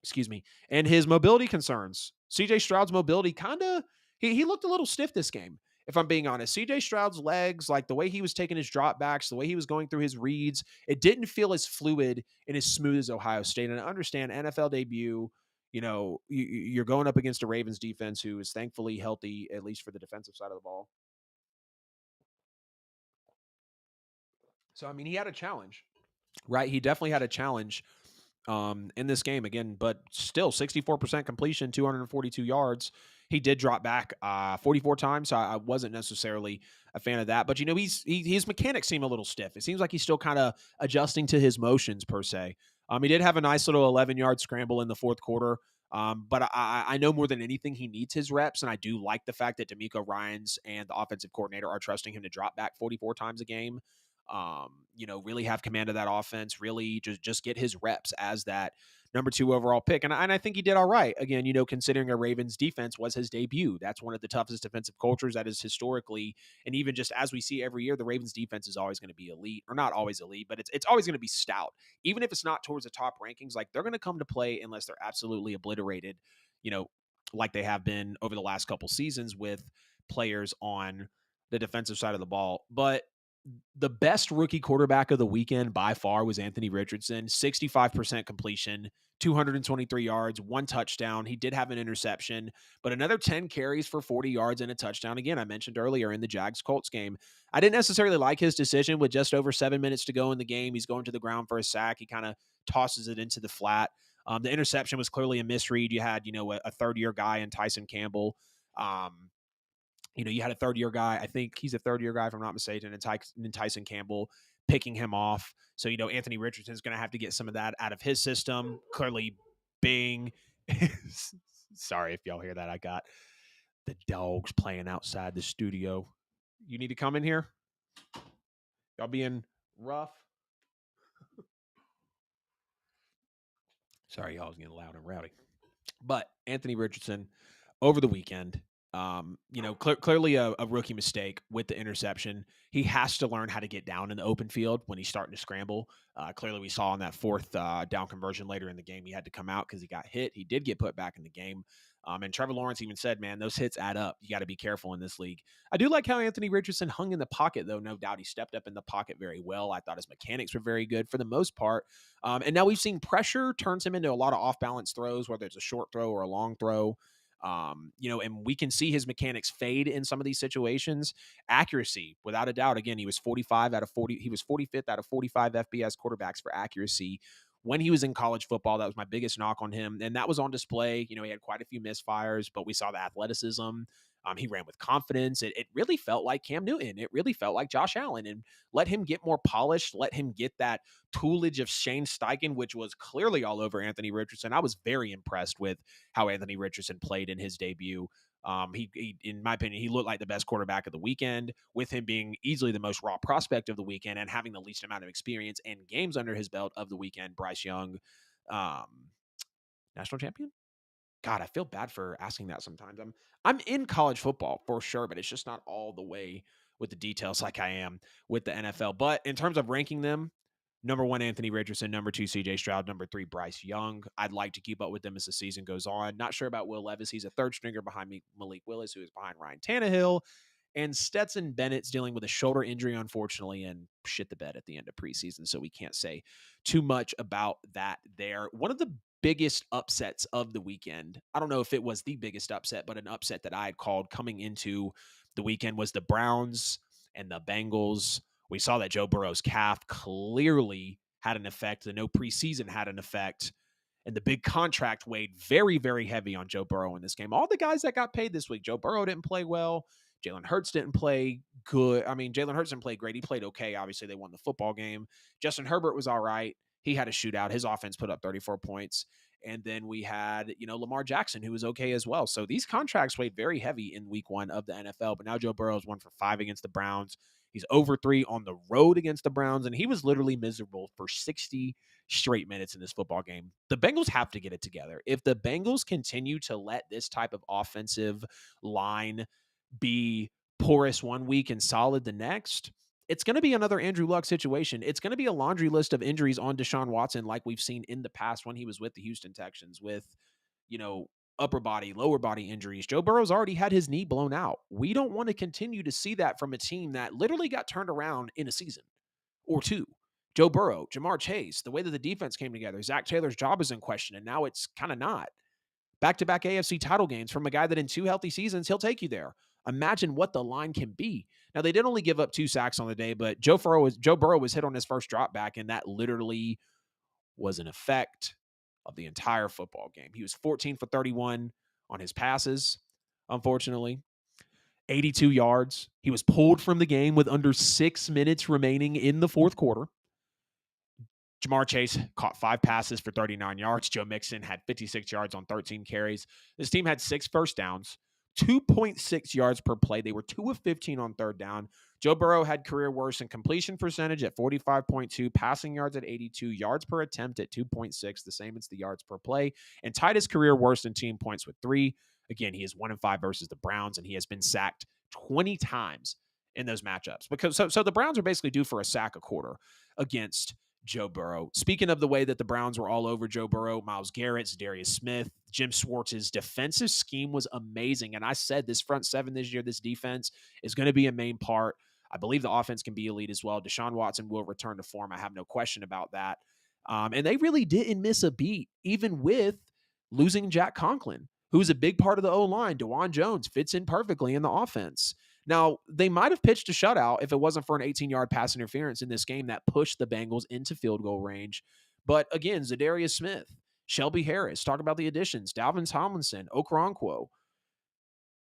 Excuse me. And his mobility concerns. CJ Stroud's mobility kind of he looked a little stiff this game, if I'm being honest. CJ Stroud's legs, like the way he was taking his dropbacks, the way he was going through his reads, it didn't feel as fluid and as smooth as Ohio State. And I understand NFL debut, you're going up against a Ravens defense who is thankfully healthy, at least for the defensive side of the ball. So, I mean, he had a challenge, right? He definitely had a challenge in this game again, but still 64% completion, 242 yards. He did drop back 44 times. So I wasn't necessarily a fan of that, but his mechanics seem a little stiff. It seems like he's still kind of adjusting to his motions per se. He did have a nice little 11-yard scramble in the fourth quarter. But I know more than anything he needs his reps, and I do like the fact that D'Amico Ryans and the offensive coordinator are trusting him to drop back 44 times a game. Really have command of that offense, really just get his reps as that number 2 overall pick. And I think he did all right. Again, considering a Ravens defense was his debut. That's one of the toughest defensive cultures that is historically, and even just as we see every year, the Ravens defense is always going to be elite, or not always elite, but it's always going to be stout. Even if it's not towards the top rankings, like they're going to come to play unless they're absolutely obliterated, like they have been over the last couple seasons with players on the defensive side of the ball. But the best rookie quarterback of the weekend by far was Anthony Richardson. 65% completion, 223 yards, 1 touchdown. He did have an interception, but another 10 carries for 40 yards and a touchdown. Again, I mentioned earlier in the Jags Colts game, I didn't necessarily like his decision with just over 7 minutes to go in the game. He's going to the ground for a sack. He kind of tosses it into the flat. The interception was clearly a misread. You had, a third-year guy in Tyson Campbell. You had a third-year guy. I think he's a third-year guy, if I'm not mistaken, and Tyson Campbell picking him off. So, Anthony Richardson is going to have to get some of that out of his system. Clearly being – sorry if y'all hear that. I got the dogs playing outside the studio. You need to come in here? Y'all being rough? Sorry, y'all was getting loud and rowdy. But Anthony Richardson over the weekend – clearly a rookie mistake with the interception. He has to learn how to get down in the open field when he's starting to scramble. Clearly, we saw on that fourth down conversion later in the game, he had to come out because he got hit. He did get put back in the game. And Trevor Lawrence even said, man, those hits add up. You got to be careful in this league. I do like how Anthony Richardson hung in the pocket, though. No doubt he stepped up in the pocket very well. I thought his mechanics were very good for the most part. And now we've seen pressure turns him into a lot of off-balance throws, whether it's a short throw or a long throw. And we can see his mechanics fade in some of these situations. Accuracy, without a doubt. Again, he was 45 out of 40. He was 45th out of 45 FBS quarterbacks for accuracy when he was in college football. That was my biggest knock on him, and that was on display. He had quite a few misfires, but we saw the athleticism. He ran with confidence. It really felt like Cam Newton. It really felt like Josh Allen, and let him get more polished. Let him get that toolage of Shane Steichen, which was clearly all over Anthony Richardson. I was very impressed with how Anthony Richardson played in his debut. He, in my opinion, he looked like the best quarterback of the weekend, with him being easily the most raw prospect of the weekend and having the least amount of experience and games under his belt of the weekend. Bryce Young, national champion. God, I feel bad for asking that sometimes. I'm in college football for sure, but it's just not all the way with the details like I am with the NFL. But in terms of ranking them, number 1, Anthony Richardson, number 2, CJ Stroud, number 3, Bryce Young. I'd like to keep up with them as the season goes on. Not sure about Will Levis. He's a third stringer behind Malik Willis, who is behind Ryan Tannehill. And Stetson Bennett's dealing with a shoulder injury, unfortunately, and shit the bed at the end of preseason. So we can't say too much about that there. One of the biggest upsets of the weekend, I don't know if it was the biggest upset, but an upset that I had called coming into the weekend, was the Browns and the Bengals. We saw that Joe Burrow's calf clearly had an effect. The no preseason had an effect. And the big contract weighed very, very heavy on Joe Burrow in this game. All the guys that got paid this week, Joe Burrow didn't play well. Jalen Hurts didn't play good. I mean, Jalen Hurts didn't play great. He played okay. Obviously, they won the football game. Justin Herbert was all right. He had a shootout. His offense put up 34 points. And then we had, Lamar Jackson, who was okay as well. So these contracts weighed very heavy in week 1 of the NFL. But now Joe Burrow is 1 for 5 against the Browns. He's over 3 on the road against the Browns, and he was literally miserable for 60 straight minutes in this football game. The Bengals have to get it together. If the Bengals continue to let this type of offensive line be porous one week and solid the next, it's going to be another Andrew Luck situation. It's going to be a laundry list of injuries on Deshaun Watson like we've seen in the past when he was with the Houston Texans with, upper body, lower body injuries. Joe Burrow's already had his knee blown out. We don't want to continue to see that from a team that literally got turned around in a season or two. Joe Burrow, Jamar Chase, the way that the defense came together, Zach Taylor's job is in question, and now it's kind of not. Back-to-back AFC title games from a guy that in 2 healthy seasons, he'll take you there. Imagine what the line can be. Now, they did only give up 2 sacks on the day, but Joe Burrow was hit on his first drop back, and that literally was an effect of the entire football game. He was 14 for 31 on his passes, unfortunately. 82 yards. He was pulled from the game with under 6 minutes remaining in the fourth quarter. Jamar Chase caught 5 passes for 39 yards. Joe Mixon had 56 yards on 13 carries. This team had 6 first downs, 2.6 yards per play. They were 2 of 15 on third down. Joe Burrow had career worst in completion percentage at 45.2, passing yards at 82, yards per attempt at 2.6, the same as the yards per play, and tied his career worst in team points with 3. Again, he is 1-5 versus the Browns, and he has been sacked 20 times in those matchups. Because so the Browns are basically due for a sack a quarter against Joe Burrow. Speaking of the way that the Browns were all over Joe Burrow, Myles Garrett's, Darius Smith, Jim Schwartz's defensive scheme was amazing. And I said this front seven this year, this defense is going to be a main part. I believe the offense can be elite as well. Deshaun Watson will return to form. I have no question about that. And they really didn't miss a beat, even with losing Jack Conklin, who's a big part of the O-line. DeJuan Jones fits in perfectly in the offense. Now, they might have pitched a shutout if it wasn't for an 18-yard pass interference in this game that pushed the Bengals into field goal range. But again, Zadarius Smith, Shelby Harris, talk about the additions, Dalvin Tomlinson, Okoronkwo.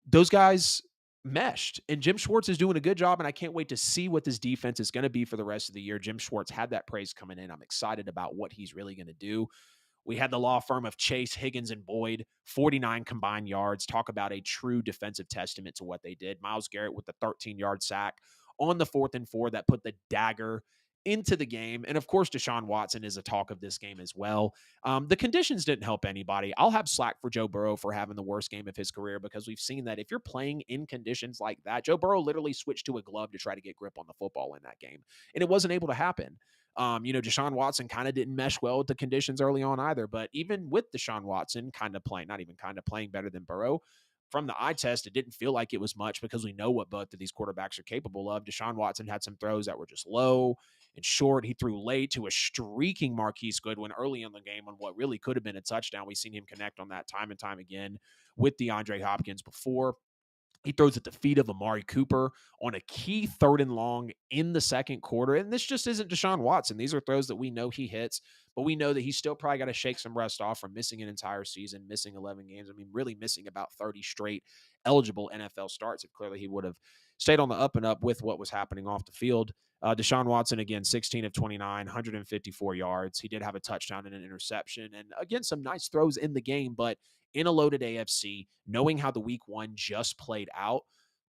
Those guys meshed, and Jim Schwartz is doing a good job, and I can't wait to see what this defense is going to be for the rest of the year. Jim Schwartz had that praise coming in. I'm excited about what he's really going to do. We had the law firm of Chase, Higgins, and Boyd, 49 combined yards. Talk about a true defensive testament to what they did. Myles Garrett with the 13-yard sack on the 4th and 4 that put the dagger into the game. And, of course, Deshaun Watson is a talk of this game as well. The conditions didn't help anybody. I'll have slack for Joe Burrow for having the worst game of his career because we've seen that if you're playing in conditions like that, Joe Burrow literally switched to a glove to try to get grip on the football in that game, and it wasn't able to happen. Deshaun Watson kind of didn't mesh well with the conditions early on either. But even with Deshaun Watson playing better than Burrow, from the eye test, it didn't feel like it was much because we know what both of these quarterbacks are capable of. Deshaun Watson had some throws that were just low and short. He threw late to a streaking Marquise Goodwin early in the game on what really could have been a touchdown. We've seen him connect on that time and time again with DeAndre Hopkins before. He throws at the feet of Amari Cooper on a key 3rd and long in the second quarter. And this just isn't Deshaun Watson. These are throws that we know he hits, but we know that he's still probably got to shake some rest off from missing an entire season, missing 11 games. I mean, really missing about 30 straight eligible NFL starts if clearly he would have stayed on the up and up with what was happening off the field. Deshaun Watson, again, 16 of 29, 154 yards. He did have a touchdown and an interception. And again, some nice throws in the game, but in a loaded AFC, knowing how the week 1 just played out,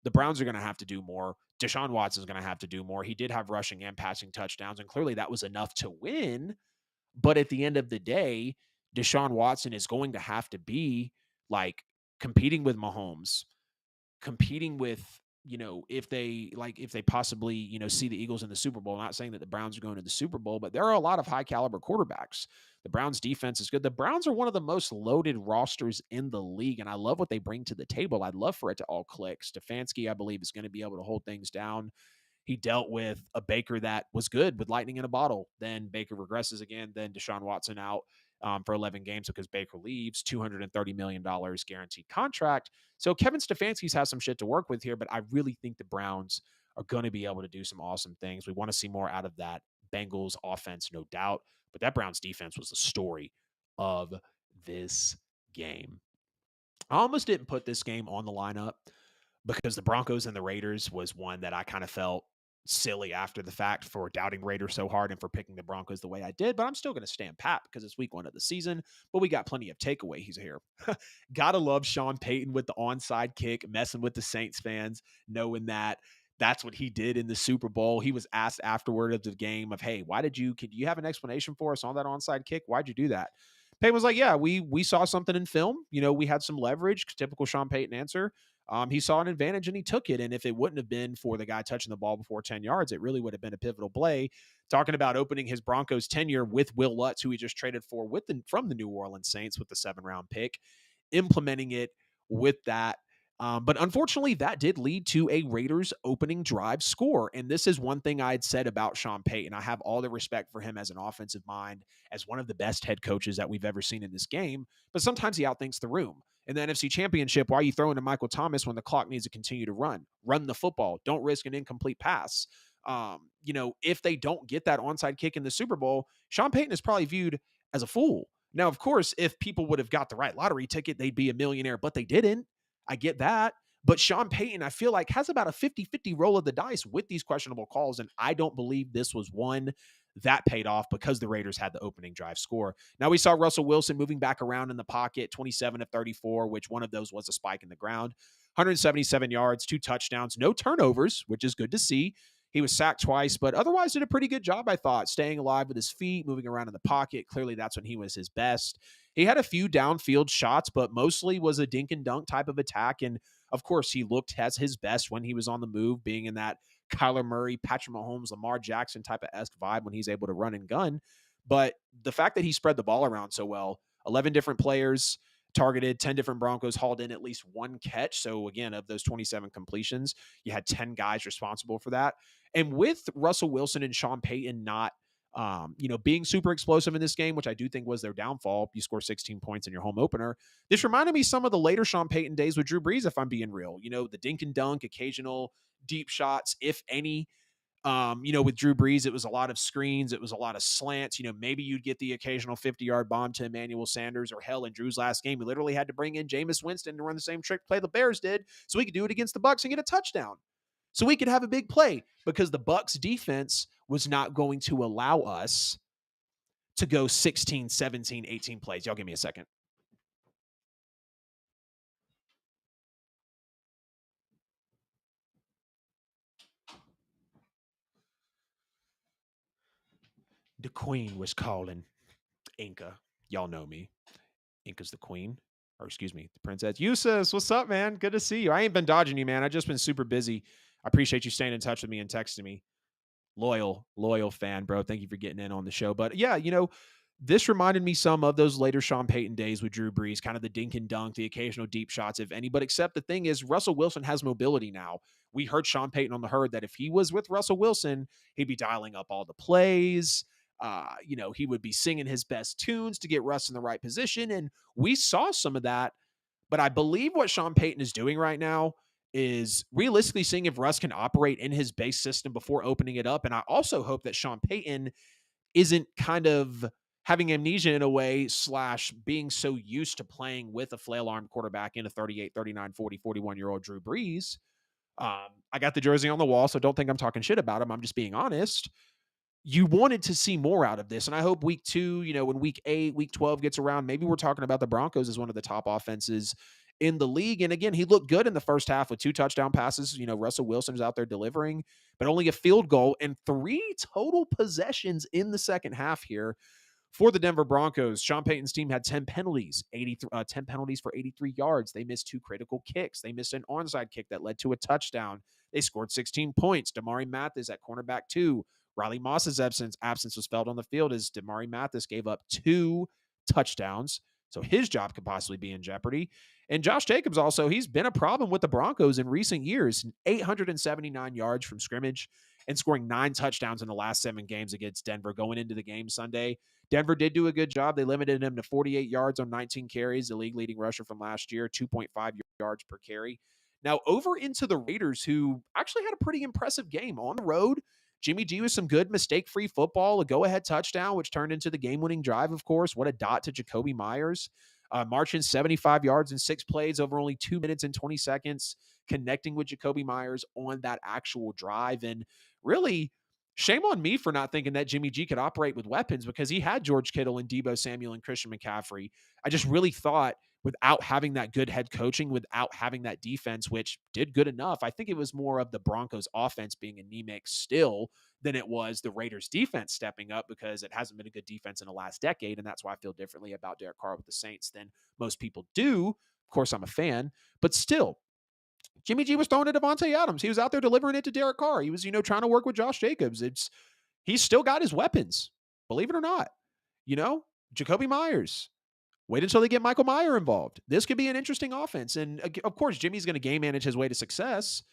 the Browns are going to have to do more. Deshaun Watson is going to have to do more. He did have rushing and passing touchdowns, and clearly that was enough to win. But at the end of the day, Deshaun Watson is going to have to be like competing with Mahomes, competing with, if they possibly, see the Eagles in the Super Bowl. I'm not saying that the Browns are going to the Super Bowl, but there are a lot of high caliber quarterbacks. The Browns defense is good. The Browns are one of the most loaded rosters in the league, and I love what they bring to the table. I'd love for it to all click. Stefanski, I believe, is going to be able to hold things down. He dealt with a Baker that was good with lightning in a bottle. Then Baker regresses again. Then Deshaun Watson out for 11 games because Baker leaves. $230 million guaranteed contract. So Kevin Stefanski's has some shit to work with here, but I really think the Browns are going to be able to do some awesome things. We want to see more out of that Bengals offense, no doubt. But that Browns defense was the story of this game. I almost didn't put this game on the lineup because the Broncos and the Raiders was one that I kind of felt silly after the fact for doubting Raiders so hard and for picking the Broncos the way I did, but I'm still going to stand pat because it's week 1 of the season, but we got plenty of takeaways here. Gotta love Sean Payton with the onside kick, messing with the Saints fans, knowing that That's what he did in the Super Bowl. He was asked afterward of the game of, hey, could you have an explanation for us on that onside kick? Why'd you do that? Payton was like, yeah, we saw something in film. We had some leverage, typical Sean Payton answer. He saw an advantage and he took it. And if it wouldn't have been for the guy touching the ball before 10 yards, it really would have been a pivotal play. Talking about opening his Broncos tenure with Will Lutz, who he just traded for from the New Orleans Saints with the 7th-round pick, implementing it with that. But unfortunately, that did lead to a Raiders opening drive score. And this is one thing I had said about Sean Payton. I have all the respect for him as an offensive mind, as one of the best head coaches that we've ever seen in this game. But sometimes he outthinks the room. In the NFC Championship, why are you throwing to Michael Thomas when the clock needs to continue to run? Run the football. Don't risk an incomplete pass. If they don't get that onside kick in the Super Bowl, Sean Payton is probably viewed as a fool. Now, of course, if people would have got the right lottery ticket, they'd be a millionaire, but they didn't. I get that. But Sean Payton, I feel like, has about a 50-50 roll of the dice with these questionable calls, and I don't believe this was one that paid off because the Raiders had the opening drive score. Now we saw Russell Wilson moving back around in the pocket, 27 of 34, which one of those was a spike in the ground. 177 yards, 2 touchdowns, no turnovers, which is good to see. He was sacked twice, but otherwise did a pretty good job, I thought, staying alive with his feet, moving around in the pocket. Clearly, that's when he was his best. He had a few downfield shots, but mostly was a dink and dunk type of attack. And of course, he looked as his best when he was on the move, being in that Kyler Murray, Patrick Mahomes, Lamar Jackson type of esque vibe when he's able to run and gun. But the fact that he spread the ball around so well, 11 different players targeted, 10 different Broncos hauled in at least one catch. So again, of those 27 completions, you had 10 guys responsible for that. And with Russell Wilson and Sean Payton not being super explosive in this game, which I do think was their downfall. You score 16 points in your home opener. This reminded me some of the later Sean Payton days with Drew Brees, if I'm being real. The dink and dunk, occasional deep shots, if any. With Drew Brees, it was a lot of screens. It was a lot of slants. Maybe you'd get the occasional 50-yard bomb to Emmanuel Sanders, or hell, in Drew's last game, we literally had to bring in Jameis Winston to run the same trick play the Bears did so we could do it against the Bucs and get a touchdown. So we could have a big play because the Bucs defense was not going to allow us to go 16, 17, 18 plays. Y'all give me a second. The queen was calling. Inca. Y'all know me. Inca's the queen. Or excuse me, the princess. Yusuf, what's up, man? Good to see you. I ain't been dodging you, man. I've just been super busy. I appreciate you staying in touch with me and texting me. Loyal fan, bro. Thank you for getting in on the show. But yeah, this reminded me some of those later Sean Payton days with Drew Brees, kind of the dink and dunk, the occasional deep shots, if any. But except the thing is, Russell Wilson has mobility now. We heard Sean Payton on the herd that if he was with Russell Wilson, he'd be dialing up all the plays. He would be singing his best tunes to get Russ in the right position. And we saw some of that. But I believe what Sean Payton is doing right now is realistically seeing if Russ can operate in his base system before opening it up. And I also hope that Sean Payton isn't kind of having amnesia in a way / being so used to playing with a flail arm quarterback in a 38, 39, 40, 41-year-old Drew Brees. I got the jersey on the wall, so don't think I'm talking shit about him. I'm just being honest. You wanted to see more out of this. And I hope week 2, when week 8, week 12 gets around, maybe we're talking about the Broncos as one of the top offenses in the league. And again, he looked good in the first half with 2 touchdown passes. Russell Wilson's out there delivering, but only a field goal and 3 total possessions in the second half here. For the Denver Broncos, Sean Payton's team had 10 penalties, 10 penalties for 83 yards. They missed 2 critical kicks. They missed an onside kick that led to a touchdown. They scored 16 points. Damari Mathis at cornerback 2. Riley Moss's absence was felt on the field as Damari Mathis gave up 2 touchdowns. So his job could possibly be in jeopardy. And Josh Jacobs also, he's been a problem with the Broncos in recent years. 879 yards from scrimmage and scoring 9 touchdowns in the last 7 games against Denver going into the game Sunday. Denver did do a good job. They limited him to 48 yards on 19 carries, the league leading rusher from last year, 2.5 yards per carry. Now over into the Raiders, who actually had a pretty impressive game on the road. Jimmy G with some good mistake-free football, a go-ahead touchdown, which turned into the game-winning drive, of course. What a dot to Jacoby Myers. Marching 75 yards in 6 plays over only 2 minutes and 20 seconds, connecting with Jacoby Myers on that actual drive. And really, shame on me for not thinking that Jimmy G could operate with weapons because he had George Kittle and Deebo Samuel and Christian McCaffrey. I just really thought without having that good head coaching, without having that defense, which did good enough. I think it was more of the Broncos offense being anemic still than it was the Raiders defense stepping up, because it hasn't been a good defense in the last decade. And that's why I feel differently about Derek Carr with the Saints than most people do. Of course, I'm a fan, but still, Jimmy G was throwing to Devontae Adams. He was out there delivering it to Derek Carr. He was, trying to work with Josh Jacobs. He's still got his weapons, believe it or not. Jacoby Myers. Wait until they get Michael Mayer involved. This could be an interesting offense. And of course, Jimmy's going to game manage his way to success,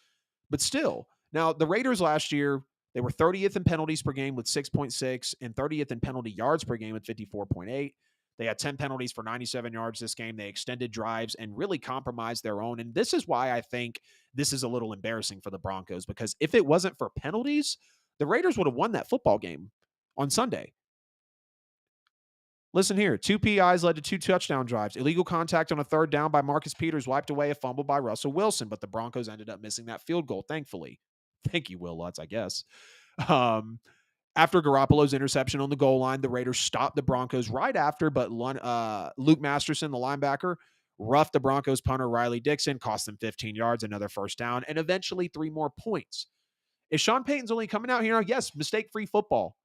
but still. Now, the Raiders last year, they were 30th in penalties per game with 6.6 and 30th in penalty yards per game with 54.8. They had 10 penalties for 97 yards this game. They extended drives and really compromised their own. And this is why I think this is a little embarrassing for the Broncos, because if it wasn't for penalties, the Raiders would have won that football game on Sunday. Listen here. 2 PIs led to 2 touchdown drives. Illegal contact on a third down by Marcus Peters wiped away a fumble by Russell Wilson, but the Broncos ended up missing that field goal, thankfully. Thank you, Will Lutz, I guess. After Garoppolo's interception on the goal line, the Raiders stopped the Broncos right after, but Luke Masterson, the linebacker, roughed the Broncos punter Riley Dixon, cost them 15 yards, another first down, and eventually 3 more points. Is Sean Payton's only coming out here? Yes, mistake-free football.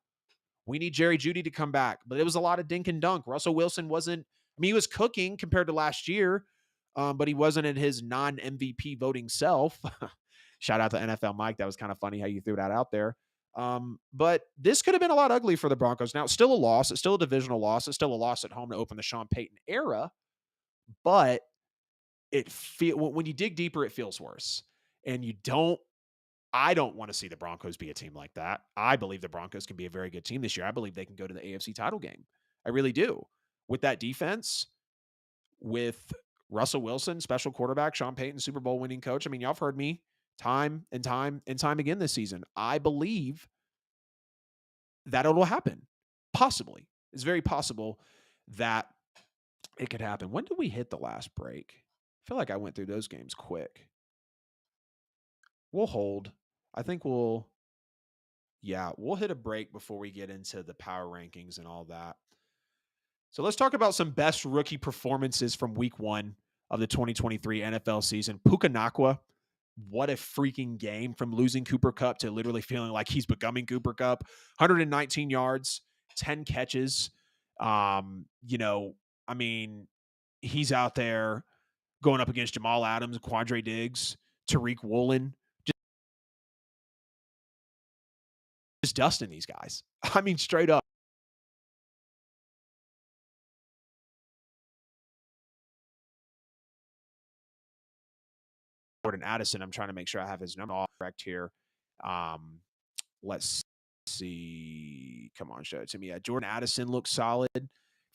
We need Jerry Jeudy to come back, but it was a lot of dink and dunk. Russell Wilson wasn't, he was cooking compared to last year, but he wasn't in his non-MVP voting self. Shout out to NFL Mike. That was kind of funny how you threw that out there. But this could have been a lot ugly for the Broncos. Now, it's still a loss. It's still a divisional loss. It's still a loss at home to open the Sean Payton era, but when you dig deeper, it feels worse. And I don't want to see the Broncos be a team like that. I believe the Broncos can be a very good team this year. I believe they can go to the AFC title game. I really do. With that defense, with Russell Wilson, special quarterback, Sean Payton, Super Bowl winning coach. I mean, y'all have heard me time and time and time again this season. I believe that it'll happen. Possibly. It's very possible that it could happen. When did we hit the last break? I feel like I went through those games quick. We'll hold. I think we'll hit a break before we get into the power rankings and all that. So let's talk about some best rookie performances from week 1 of the 2023 NFL season. Puka Nacua, what a freaking game, from losing Cooper Kupp to literally feeling like he's becoming Cooper Kupp. 119 yards, 10 catches. He's out there going up against Jamal Adams, Quandre Diggs, Tyreek Woolen, just dusting these guys. I mean, straight up. Jordan Addison, I'm trying to make sure I have his number all correct here. Let's see. Come on, show it to me. Yeah, Jordan Addison looks solid.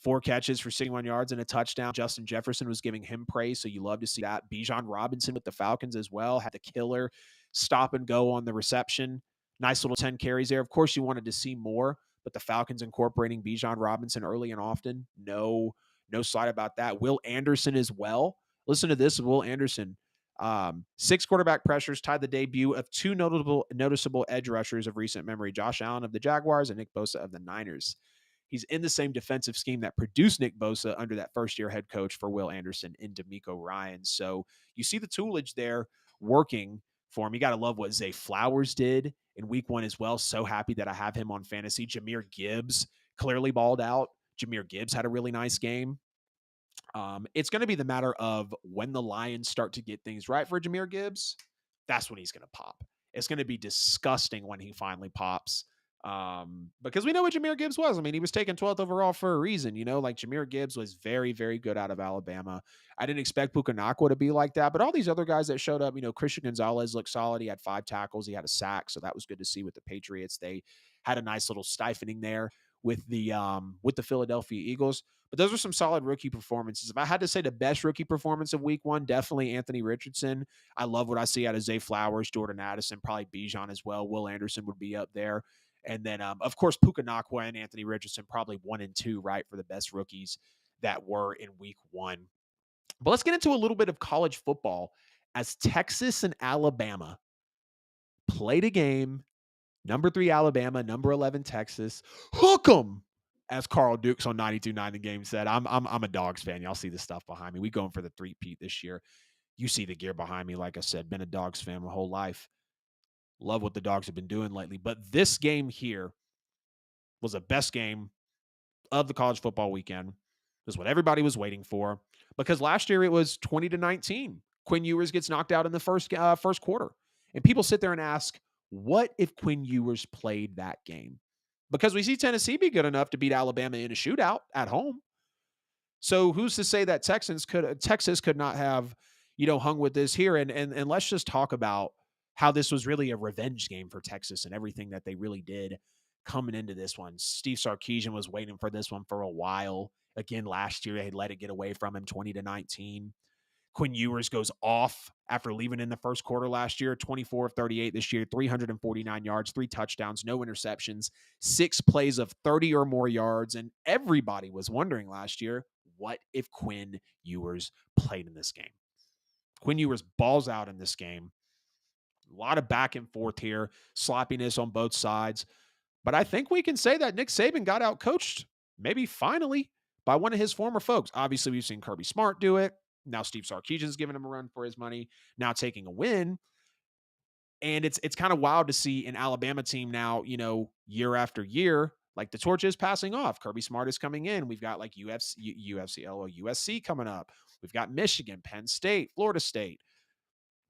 4 catches for 61 yards and a touchdown. Justin Jefferson was giving him praise, so you love to see that. Bijan Robinson with the Falcons as well had the killer stop and go on the reception. Nice little 10 carries there. Of course, you wanted to see more, but the Falcons incorporating Bijan Robinson early and often. No slide about that. Will Anderson as well. Listen to this, Will Anderson. 6 quarterback pressures, tied the debut of 2 noticeable edge rushers of recent memory, Josh Allen of the Jaguars and Nick Bosa of the Niners. He's in the same defensive scheme that produced Nick Bosa under that first-year head coach for Will Anderson in D'Amico Ryans. So you see the toolage there working for him. You got to love what Zay Flowers did in week 1 as well. So happy that I have him on fantasy. Jahmyr Gibbs clearly balled out. Jahmyr Gibbs had a really nice game. It's going to be the matter of when the Lions start to get things right for Jahmyr Gibbs. That's when he's going to pop. It's going to be disgusting when he finally pops. Because we know what Jahmyr Gibbs was. I mean, he was taken 12th overall for a reason, like Jahmyr Gibbs was very, very good out of Alabama. I didn't expect Puka Nacua to be like that, but all these other guys that showed up, Christian Gonzalez looked solid. He had 5 tackles. He had a sack. So that was good to see with the Patriots. They had a nice little stifling there with the Philadelphia Eagles. But those are some solid rookie performances. If I had to say the best rookie performance of week 1, definitely Anthony Richardson. I love what I see out of Zay Flowers, Jordan Addison, probably Bijan as well. Will Anderson would be up there. And then, of course, Puka Nacua and Anthony Richardson, probably 1 and 2, right, for the best rookies that were in week 1. But let's get into a little bit of college football as Texas and Alabama played a game. Number 3 Alabama, number 11 Texas. Hook 'em As Carl Dukes on 92.9 The Game said, I'm a Dogs fan. Y'all see the stuff behind me. We going for the three-peat this year. You see the gear behind me. Like I said, been a Dogs fan my whole life. Love what the Dogs have been doing lately. But this game here was the best game of the college football weekend. This is what everybody was waiting for, because last year it was 20-19. Quinn Ewers gets knocked out in the first quarter. And people sit there and ask, what if Quinn Ewers played that game? Because we see Tennessee be good enough to beat Alabama in a shootout at home. So who's to say that Texas could not have, hung with this here? And let's just talk about how this was really a revenge game for Texas and everything that they really did coming into this one. Steve Sarkisian was waiting for this one for a while. Again, last year they let it get away from him 20-19. Quinn Ewers goes off after leaving in the first quarter last year, 24 of 38 this year, 349 yards, 3 touchdowns, no interceptions, 6 plays of 30 or more yards. And everybody was wondering last year, what if Quinn Ewers played in this game? Quinn Ewers balls out in this game. A lot of back and forth here, sloppiness on both sides. But I think we can say that Nick Saban got out coached, maybe finally, by one of his former folks. Obviously, we've seen Kirby Smart do it. Now Steve Sarkisian's giving him a run for his money, now taking a win. And it's kind of wild to see an Alabama team now, year after year, like the torch is passing off. Kirby Smart is coming in. We've got like USC coming up. We've got Michigan, Penn State, Florida State.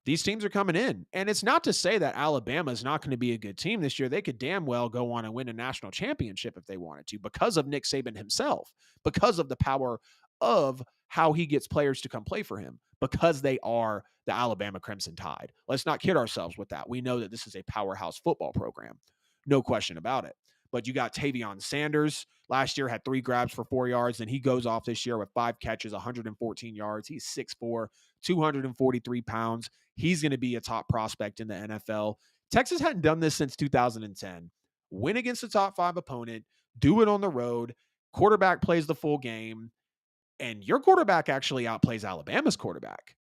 These teams are coming in. And it's not to say that Alabama is not going to be a good team this year. They could damn well go on and win a national championship if they wanted to, because of Nick Saban himself, because of the power of how he gets players to come play for him, because they are the Alabama Crimson Tide. Let's not kid ourselves with that. We know that this is a powerhouse football program. No question about it. But you got Tavion Sanders. Last year had 3 grabs for 4 yards. And he goes off this year with 5 catches, 114 yards. He's 6'4", 243 pounds. He's going to be a top prospect in the NFL. Texas hadn't done this since 2010. Win against a top 5 opponent, do it on the road, quarterback plays the full game, and your quarterback actually outplays Alabama's quarterback.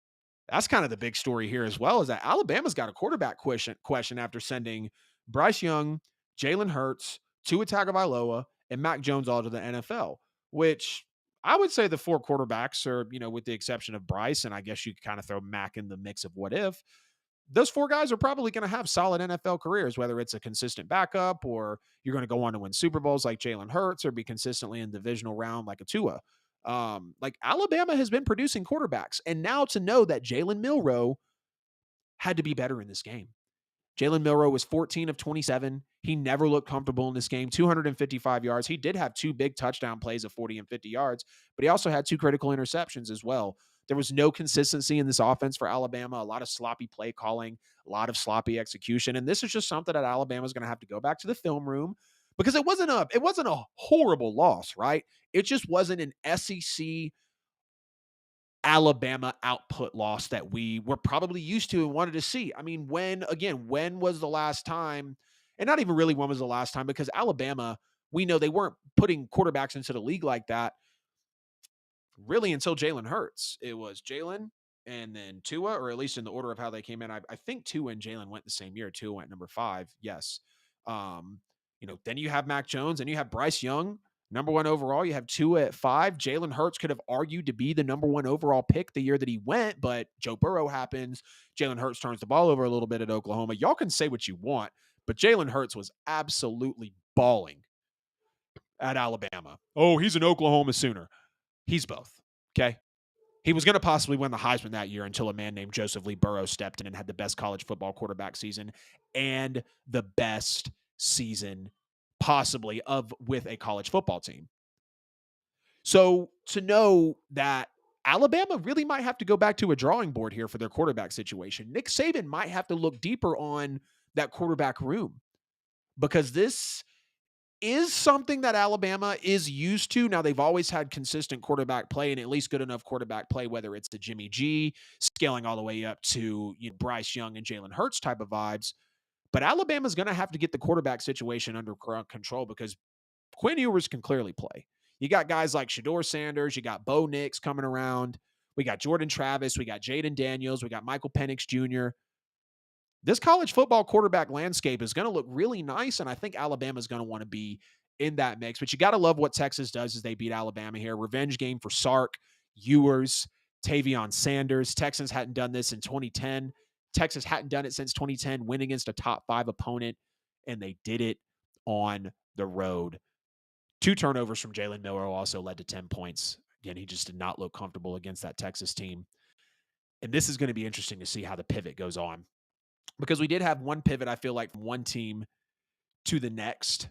That's kind of the big story here as well, is that Alabama's got a quarterback question after sending Bryce Young, Jalen Hurts, Tua Tagovailoa, and Mac Jones all to the NFL, which I would say the 4 quarterbacks are, with the exception of Bryce, and I guess you could kind of throw Mac in the mix of what if, those 4 guys are probably going to have solid NFL careers, whether it's a consistent backup or you're going to go on to win Super Bowls like Jalen Hurts or be consistently in the divisional round like a Tua. Like Alabama has been producing quarterbacks, and now to know that Jalen Milroe had to be better in this game. Jalen Milroe was 14 of 27. He never looked comfortable in this game. 255 yards. He did have 2 big touchdown plays of 40 and 50 yards, but he also had 2 critical interceptions as well. There was no consistency in this offense for Alabama. A lot of sloppy play calling, a lot of sloppy execution, and this is just something that Alabama's going to have to go back to the film room, because it wasn't a horrible loss, right? It just wasn't an SEC Alabama output loss that we were probably used to and wanted to see. I mean, when was the last time, and not even really when was the last time, because Alabama, we know they weren't putting quarterbacks into the league like that really until Jalen Hurts. It was Jalen and then Tua, or at least in the order of how they came in. I think Tua and Jalen went the same year. Tua went number 5. Yes. Then you have Mac Jones and you have Bryce Young, number 1 overall. You have Tua at 5. Jalen Hurts could have argued to be the number 1 overall pick the year that he went, but Joe Burrow happens. Jalen Hurts turns the ball over a little bit at Oklahoma. Y'all can say what you want, but Jalen Hurts was absolutely balling at Alabama. Oh, he's an Oklahoma Sooner. He's both, okay? He was going to possibly win the Heisman that year until a man named Joseph Lee Burrow stepped in and had the best college football quarterback season and the best season possibly with a college football team. So to know that Alabama really might have to go back to a drawing board here for their quarterback situation. Nick Saban might have to look deeper on that quarterback room, because this is something that Alabama is used to. Now, they've always had consistent quarterback play and at least good enough quarterback play, whether it's the Jimmy G, scaling all the way up to Bryce Young and Jalen Hurts type of vibes. But Alabama's going to have to get the quarterback situation under control, because Quinn Ewers can clearly play. You got guys like Shedeur Sanders. You got Bo Nix coming around. We got Jordan Travis. We got Jaden Daniels. We got Michael Penix Jr. This college football quarterback landscape is going to look really nice, and I think Alabama is going to want to be in that mix. But you got to love what Texas does as they beat Alabama here. Revenge game for Sark, Ewers, Tavion Sanders. Texans hadn't done this in 2010. Texas hadn't done it since 2010, win against a top 5 opponent, and they did it on the road. 2 turnovers from Jalen Miller also led to 10 points. Again, he just did not look comfortable against that Texas team. And this is going to be interesting to see how the pivot goes on, because we did have one pivot, I feel like, from one team to the next.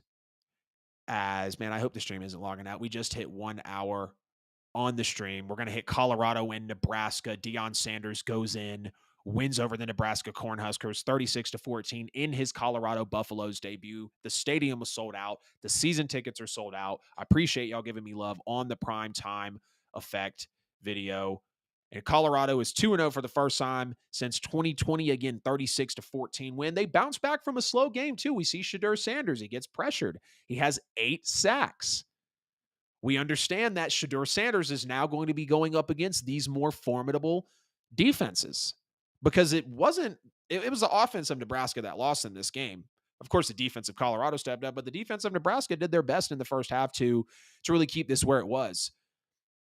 As, man, I hope the stream isn't logging out. We just hit 1 hour on the stream. We're going to hit Colorado and Nebraska. Deion Sanders goes in, wins over the Nebraska Cornhuskers 36-14 in his Colorado Buffaloes debut. The stadium was sold out. The season tickets are sold out. I appreciate y'all giving me love on the Prime Time Effect video. And Colorado is 2-0 for the first time since 2020. Again, 36-14 win. They bounce back from a slow game, too. We see Shedeur Sanders. He gets pressured. He has 8 sacks. We understand that Shedeur Sanders is now going to be going up against these more formidable defenses, because it was the offense of Nebraska that lost in this game. Of course, the defense of Colorado stepped up, but the defense of Nebraska did their best in the first half to really keep this where it was.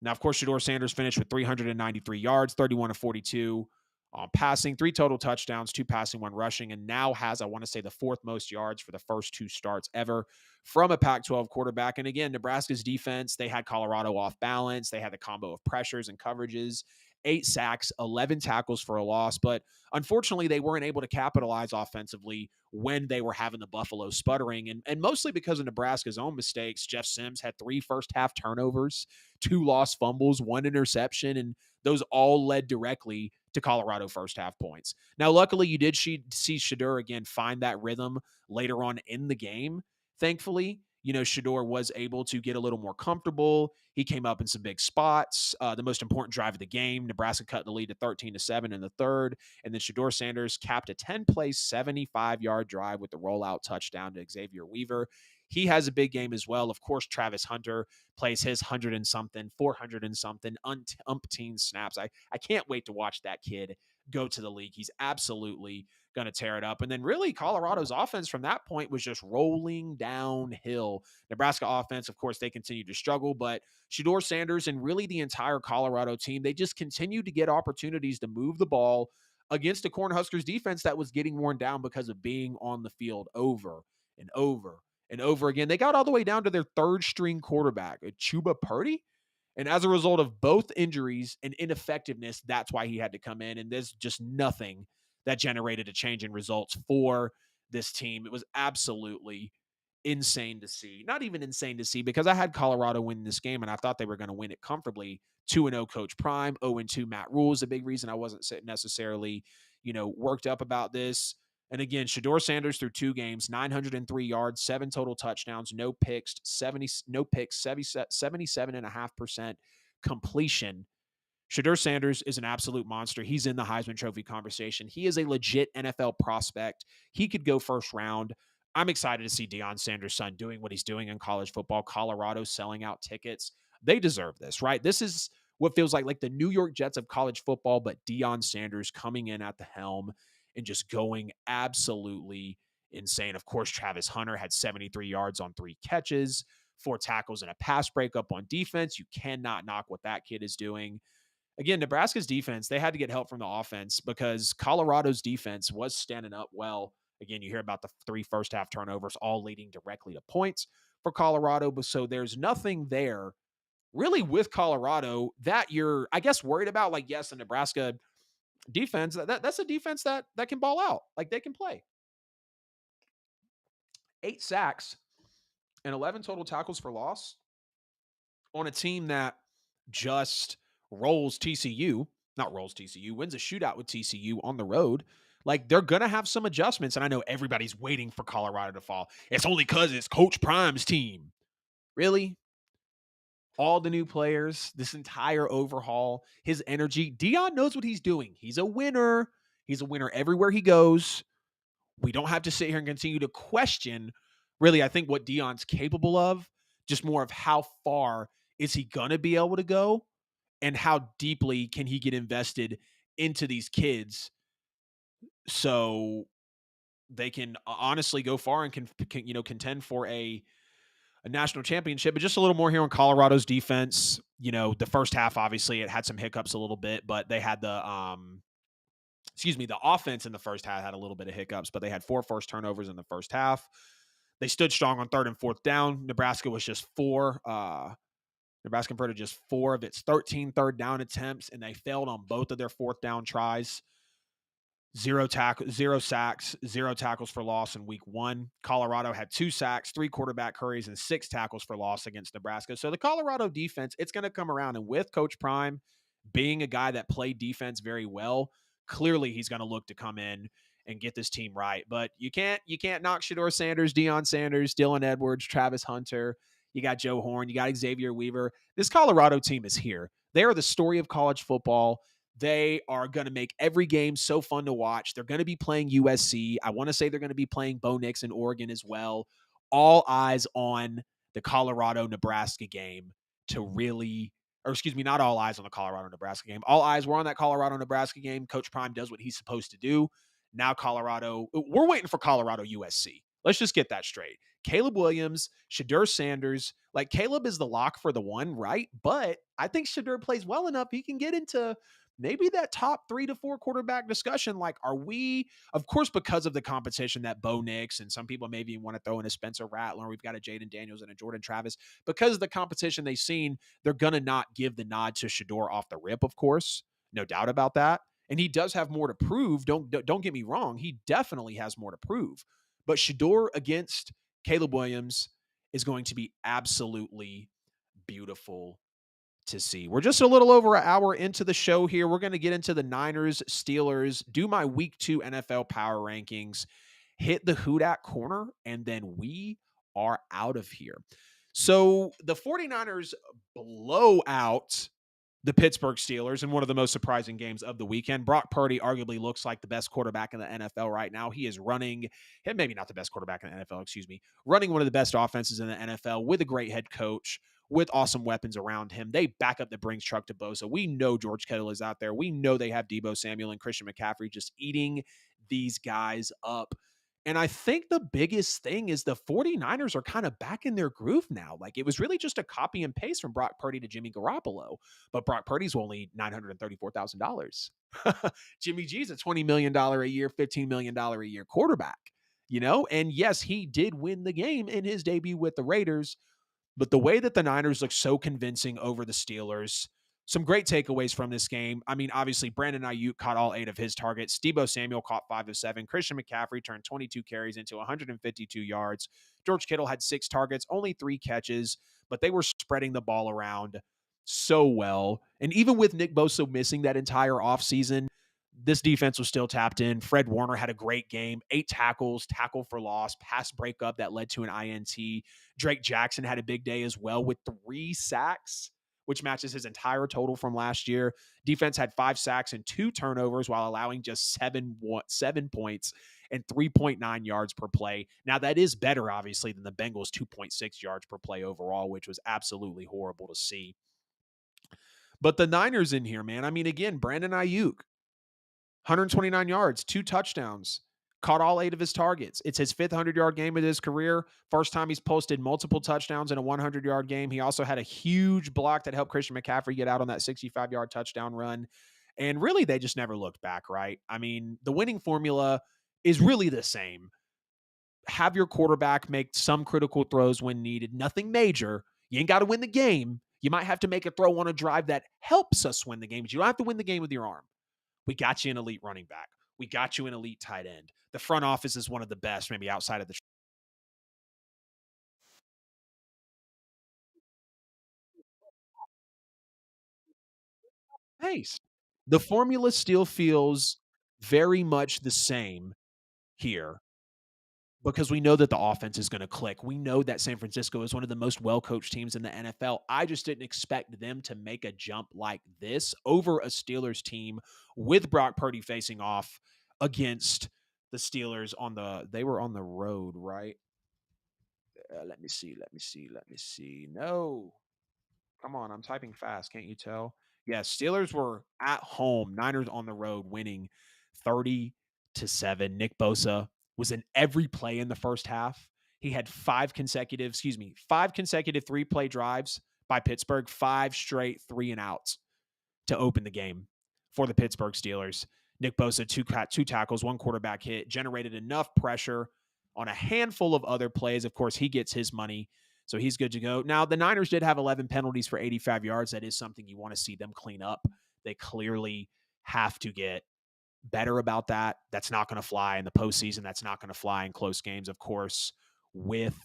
Now, of course, Shedeur Sanders finished with 393 yards, 31-42 on passing, 3 total touchdowns, 2 passing, 1 rushing, and now has, I want to say, the 4th most yards for the first 2 starts ever from a Pac-12 quarterback. And again, Nebraska's defense, they had Colorado off balance. They had the combo of pressures and coverages, 8 sacks, 11 tackles for a loss. But unfortunately, they weren't able to capitalize offensively when they were having the Buffalo sputtering. And mostly because of Nebraska's own mistakes. Jeff Sims had 3 first-half turnovers, 2 lost fumbles, 1 interception, and those all led directly to Colorado first-half points. Now, luckily, you did see Shedeur again find that rhythm later on in the game. Thankfully, Shedeur was able to get a little more comfortable. He came up in some big spots. The most important drive of the game, Nebraska cut the lead to 13-7 in the third, and then Shedeur Sanders capped a 10-play, 75-yard drive with the rollout touchdown to Xavier Weaver. He has a big game as well. Of course, Travis Hunter plays his 100 and something, 400 and something, umpteen snaps. I can't wait to watch that kid go to the league. He's absolutely going to tear it up. And then really Colorado's offense from that point was just rolling downhill. Nebraska offense, of course, they continued to struggle, but Shedeur Sanders and really the entire Colorado team, they just continued to get opportunities to move the ball against a Cornhuskers defense that was getting worn down because of being on the field over and over and over again. They got all the way down to their 3rd string quarterback, Chuba Purdy. And as a result of both injuries and ineffectiveness, that's why he had to come in. And there's just nothing that generated a change in results for this team. It was absolutely insane to see. Not even insane to see, because I had Colorado win this game and I thought they were going to win it comfortably. 2-0 Coach Prime, 0-2 Matt Rule is a big reason I wasn't necessarily, worked up about this. And again, Shedeur Sanders through 2 games, 903 yards, 7 total touchdowns, no picks, 77.5% completion. Shedeur Sanders is an absolute monster. He's in the Heisman Trophy conversation. He is a legit NFL prospect. He could go first round. I'm excited to see Deion Sanders' son doing what he's doing in college football. Colorado selling out tickets. They deserve this, right? This is what feels like the New York Jets of college football, but Deion Sanders coming in at the helm and just going absolutely insane. Of course, Travis Hunter had 73 yards on 3 catches, 4 tackles, and a pass breakup on defense. You cannot knock what that kid is doing. Again, Nebraska's defense, they had to get help from the offense because Colorado's defense was standing up well. Again, you hear about the 3 first-half turnovers, all leading directly to points for Colorado. But so there's nothing there really with Colorado that you're, I guess, worried about. Like, yes, the Nebraska defense, that's a defense that can ball out. Like, they can play. 8 sacks and 11 total tackles for loss on a team that just wins a shootout with TCU on the road. Like, they're going to have some adjustments. And I know everybody's waiting for Colorado to fall. It's only because it's Coach Prime's team. Really? All the new players, this entire overhaul, his energy. Deion knows what he's doing. He's a winner. He's a winner everywhere he goes. We don't have to sit here and continue to question, really, I think, what Deion's capable of. Just more of how far is he going to be able to go and how deeply can he get invested into these kids so they can honestly go far and can contend for a a national championship. But just a little more here on Colorado's defense. The first half, obviously, it had some hiccups a little bit, but they had the offense in the first half had a little bit of hiccups, but they had 4 first turnovers in the first half. They stood strong on third and fourth down. Nebraska was just 4. Nebraska converted just 4 of its 13 third down attempts, and they failed on both of their fourth down tries. 0 sacks, 0 tackles for loss in week 1. Colorado had 2 sacks, 3 quarterback hurries, and 6 tackles for loss against Nebraska. So the Colorado defense, it's going to come around. And with Coach Prime being a guy that played defense very well, clearly he's going to look to come in and get this team right. But you can't knock Shedeur Sanders, Deion Sanders, Dylan Edwards, Travis Hunter. You got Joe Horn. You got Xavier Weaver. This Colorado team is here. They are the story of college football. They are going to make every game so fun to watch. They're going to be playing USC. I want to say they're going to be playing Bo Nix in Oregon as well. All eyes on the Colorado-Nebraska game to really, or excuse me, not all eyes on the Colorado-Nebraska game. All eyes were on that Colorado-Nebraska game. Coach Prime does what he's supposed to do. Now we're waiting for Colorado USC. Let's just get that straight. Caleb Williams, Shedeur Sanders, like Caleb is the lock for the 1, right? But I think Shedeur plays well enough. He can get into maybe that top 3 to 4 quarterback discussion. Like, are we, of course, because of the competition that Bo Nix and some people maybe want to throw in a Spencer Rattler. We've got a Jaden Daniels and a Jordan Travis. Because of the competition they've seen, they're going to not give the nod to Shedeur off the rip, of course. No doubt about that. And he does have more to prove. Don't get me wrong. He definitely has more to prove. But Shedeur against Caleb Williams is going to be absolutely beautiful to see. We're just a little over an hour into the show here. We're going to get into the Niners, Steelers, do my week 2 NFL power rankings, hit the Who Dat corner, and then we are out of here. So the 49ers blow out the Pittsburgh Steelers in one of the most surprising games of the weekend. Brock Purdy arguably looks like the best quarterback in the NFL right now. He is running, maybe not the best quarterback in the NFL, running one of the best offenses in the NFL with a great head coach, with awesome weapons around him. They back up the Brinks truck to Bosa. We know George Kittle is out there. We know they have Deebo Samuel and Christian McCaffrey just eating these guys up. And I think the biggest thing is the 49ers are kind of back in their groove now. Like, it was really just a copy and paste from Brock Purdy to Jimmy Garoppolo, but Brock Purdy's only $934,000. Jimmy G's a $20 million a year, $15 million a year quarterback, And yes, he did win the game in his debut with the Raiders, but the way that the Niners look so convincing over the Steelers, some great takeaways from this game. I mean, obviously, Brandon Ayuk caught all 8 of his targets. Deebo Samuel caught 5 of 7. Christian McCaffrey turned 22 carries into 152 yards. George Kittle had 6 targets, only 3 catches, but they were spreading the ball around so well. And even with Nick Bosa missing that entire offseason, this defense was still tapped in. Fred Warner had a great game, 8 tackles, tackle for loss, pass breakup that led to an INT. Drake Jackson had a big day as well with 3 sacks, which matches his entire total from last year. Defense had 5 sacks and 2 turnovers while allowing just 7 points and 3.9 yards per play. Now, that is better, obviously, than the Bengals' 2.6 yards per play overall, which was absolutely horrible to see. But the Niners in here, man, I mean, again, Brandon Ayuk, 129 yards, 2 touchdowns, caught all 8 of his targets. It's his 5th 100-yard game of his career. First time he's posted multiple touchdowns in a 100-yard game. He also had a huge block that helped Christian McCaffrey get out on that 65-yard touchdown run. And really, they just never looked back, right? I mean, the winning formula is really the same. Have your quarterback make some critical throws when needed. Nothing major. You ain't got to win the game. You might have to make a throw on a drive that helps us win the game, but you don't have to win the game with your arm. We got you an elite running back. We got you an elite tight end. The front office is one of the best, maybe outside of the pace. The formula still feels very much the same here because we know that the offense is going to click. We know that San Francisco is one of the most well-coached teams in the NFL. I just didn't expect them to make a jump like this over a Steelers team with Brock Purdy facing off against the Steelers they were on the road, right? Let me see. No. Come on, I'm typing fast. Can't you tell? Yeah, Steelers were at home, Niners on the road, winning 30-7. Nick Bosa was in every play in the first half. He had five consecutive 3-play drives by Pittsburgh, 5 straight 3-and-outs to open the game for the Pittsburgh Steelers. Nick Bosa, two tackles, 1 quarterback hit, generated enough pressure on a handful of other plays. Of course, he gets his money, so he's good to go. Now, the Niners did have 11 penalties for 85 yards. That is something you want to see them clean up. They clearly have to get better about that. That's not going to fly in the postseason. That's not going to fly in close games, of course, with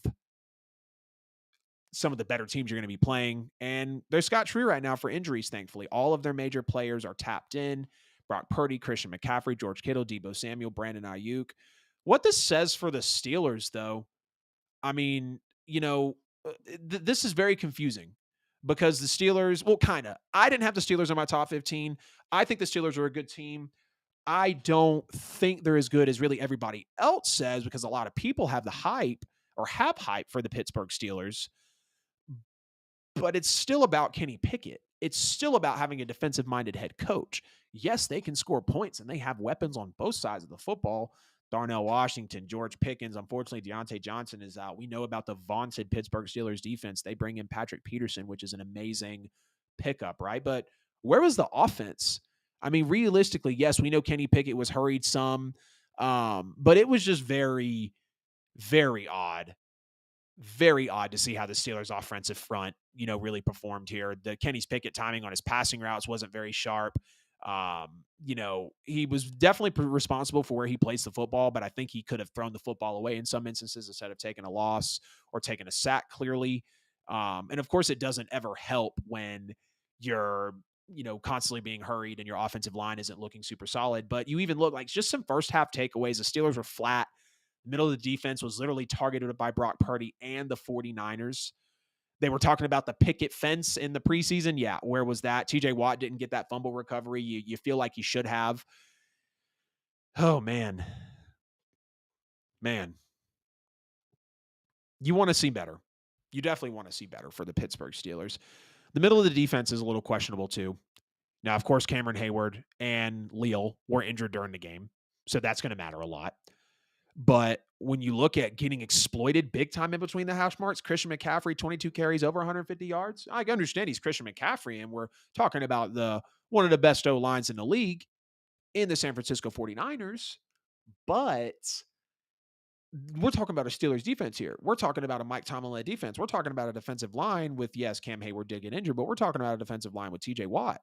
some of the better teams you're going to be playing. And they're scot-free right now for injuries, thankfully. All of their major players are tapped in. Brock Purdy, Christian McCaffrey, George Kittle, Deebo Samuel, Brandon Ayuk. What this says for the Steelers, though, I mean, this is very confusing because the Steelers, well, kind of. I didn't have the Steelers on my top 15. I think the Steelers are a good team. I don't think they're as good as really everybody else says because a lot of people have the hype or have hype for the Pittsburgh Steelers. But it's still about Kenny Pickett. It's still about having a defensive-minded head coach. Yes, they can score points, and they have weapons on both sides of the football. Darnell Washington, George Pickens. Unfortunately, Deontay Johnson is out. We know about the vaunted Pittsburgh Steelers defense. They bring in Patrick Peterson, which is an amazing pickup, right? But where was the offense? I mean, realistically, yes, we know Kenny Pickett was hurried some, but it was just very, very odd. Very odd to see how the Steelers' offensive front, really performed here. The Kenny Pickett timing on his passing routes wasn't very sharp. He was definitely responsible for where he placed the football, but I think he could have thrown the football away in some instances instead of taking a loss or taking a sack clearly. And of course, it doesn't ever help when you're, constantly being hurried and your offensive line isn't looking super solid. But you even look like just some first half takeaways. The Steelers were flat. Middle of the defense was literally targeted by Brock Purdy and the 49ers. They were talking about the picket fence in the preseason. Yeah, where was that? TJ Watt didn't get that fumble recovery. You feel like he should have. Oh, man. Man. You want to see better. You definitely want to see better for the Pittsburgh Steelers. The middle of the defense is a little questionable, too. Now, of course, Cameron Hayward and Leal were injured during the game, so that's going to matter a lot. But when you look at getting exploited big time in between the hash marks, Christian McCaffrey, 22 carries, over 150 yards. I understand he's Christian McCaffrey, and we're talking about one of the best O-lines in the league in the San Francisco 49ers. But we're talking about a Steelers defense here. We're talking about a Mike Tomlin-led defense. We're talking about a defensive line with, yes, Cam Hayward did get injured, but we're talking about a defensive line with TJ Watt.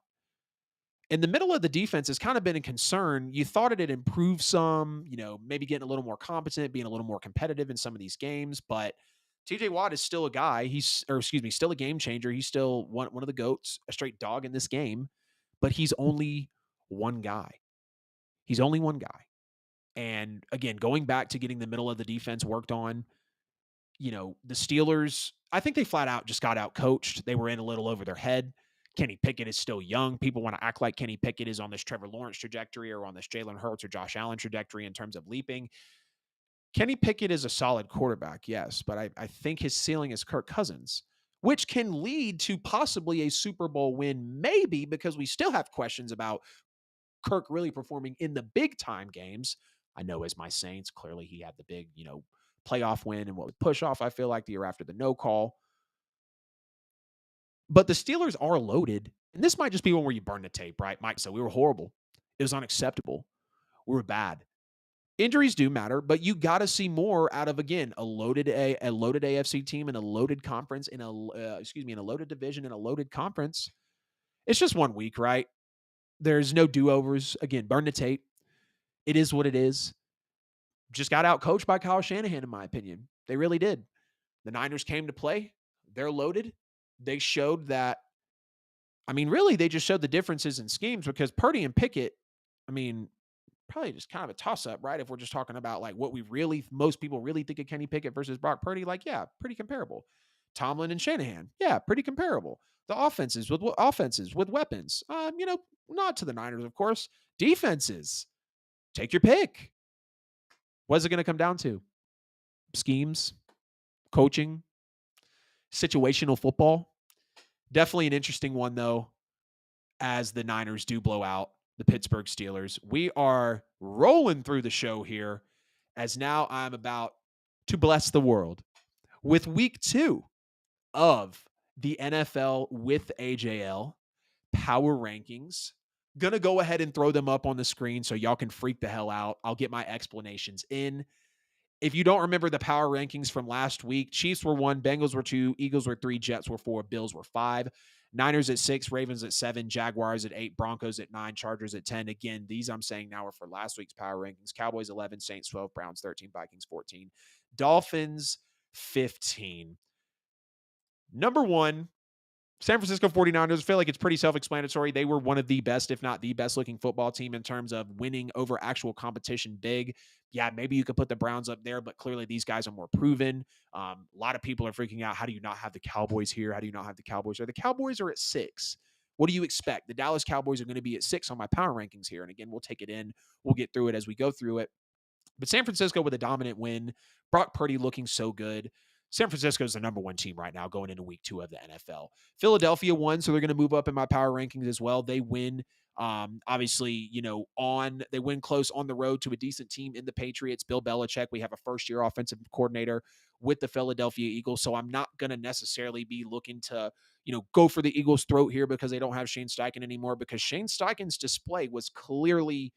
In the middle of the defense has kind of been a concern. You thought it had improved some, maybe getting a little more competent, being a little more competitive in some of these games. But TJ Watt is still a guy. Still a game changer. He's still one of the GOATs, a straight dog in this game. But he's only one guy. He's only one guy. And again, going back to getting the middle of the defense worked on, the Steelers, I think they flat out just got out coached. They were in a little over their head. Kenny Pickett is still young. People want to act like Kenny Pickett is on this Trevor Lawrence trajectory or on this Jalen Hurts or Josh Allen trajectory in terms of leaping. Kenny Pickett is a solid quarterback, yes, but I think his ceiling is Kirk Cousins, which can lead to possibly a Super Bowl win, maybe, because we still have questions about Kirk really performing in the big time games. I know as my Saints, clearly he had the big, playoff win and what would push off, I feel like, the year after the no call. But the Steelers are loaded. And this might just be one where you burn the tape, right? Mike said we were horrible. It was unacceptable. We were bad. Injuries do matter, but you got to see more out of, again, a loaded AFC team and a loaded conference in a loaded division and a loaded conference. It's just 1 week, right? There's no do-overs. Again, burn the tape. It is what it is. Just got out coached by Kyle Shanahan, in my opinion. They really did. The Niners came to play. They're loaded. They showed that, really, they just showed the differences in schemes because Purdy and Pickett, probably just kind of a toss-up, right? If we're just talking about like what most people really think of Kenny Pickett versus Brock Purdy, like, yeah, pretty comparable. Tomlin and Shanahan, yeah, pretty comparable. The offenses with weapons, not to the Niners, of course. Defenses, take your pick. What's it going to come down to? Schemes, coaching, situational football. Definitely an interesting one, though, as the Niners do blow out the Pittsburgh Steelers. We are rolling through the show here as now I'm about to bless the world with week 2 of the NFL with AJL power rankings. Gonna go ahead and throw them up on the screen so y'all can freak the hell out. I'll get my explanations in. If you don't remember the power rankings from last week, Chiefs were 1, Bengals were 2, Eagles were 3, Jets were 4, Bills were 5, Niners at 6, Ravens at 7, Jaguars at 8, Broncos at 9, Chargers at 10. Again, these I'm saying now are for last week's power rankings. Cowboys 11, Saints 12, Browns 13, Vikings 14, Dolphins 15. Number 1, San Francisco 49ers. I feel like it's pretty self-explanatory. They were one of the best, if not the best looking football team in terms of winning over actual competition big. Yeah, maybe you could put the Browns up there, but clearly these guys are more proven. A lot of people are freaking out. How do you not have the Cowboys here? How do you not have the Cowboys here? The Cowboys are at 6. What do you expect? The Dallas Cowboys are going to be at 6 on my power rankings here. And again, we'll take it in. We'll get through it as we go through it. But San Francisco with a dominant win. Brock Purdy looking so good. San Francisco is the number 1 team right now going into week 2 of the NFL. Philadelphia won, so they're going to move up in my power rankings as well. They win, obviously, they win close on the road to a decent team in the Patriots. Bill Belichick, we have a first-year offensive coordinator with the Philadelphia Eagles, so I'm not going to necessarily be looking to, go for the Eagles' throat here because they don't have Shane Steichen anymore, because Shane Steichen's display was clearly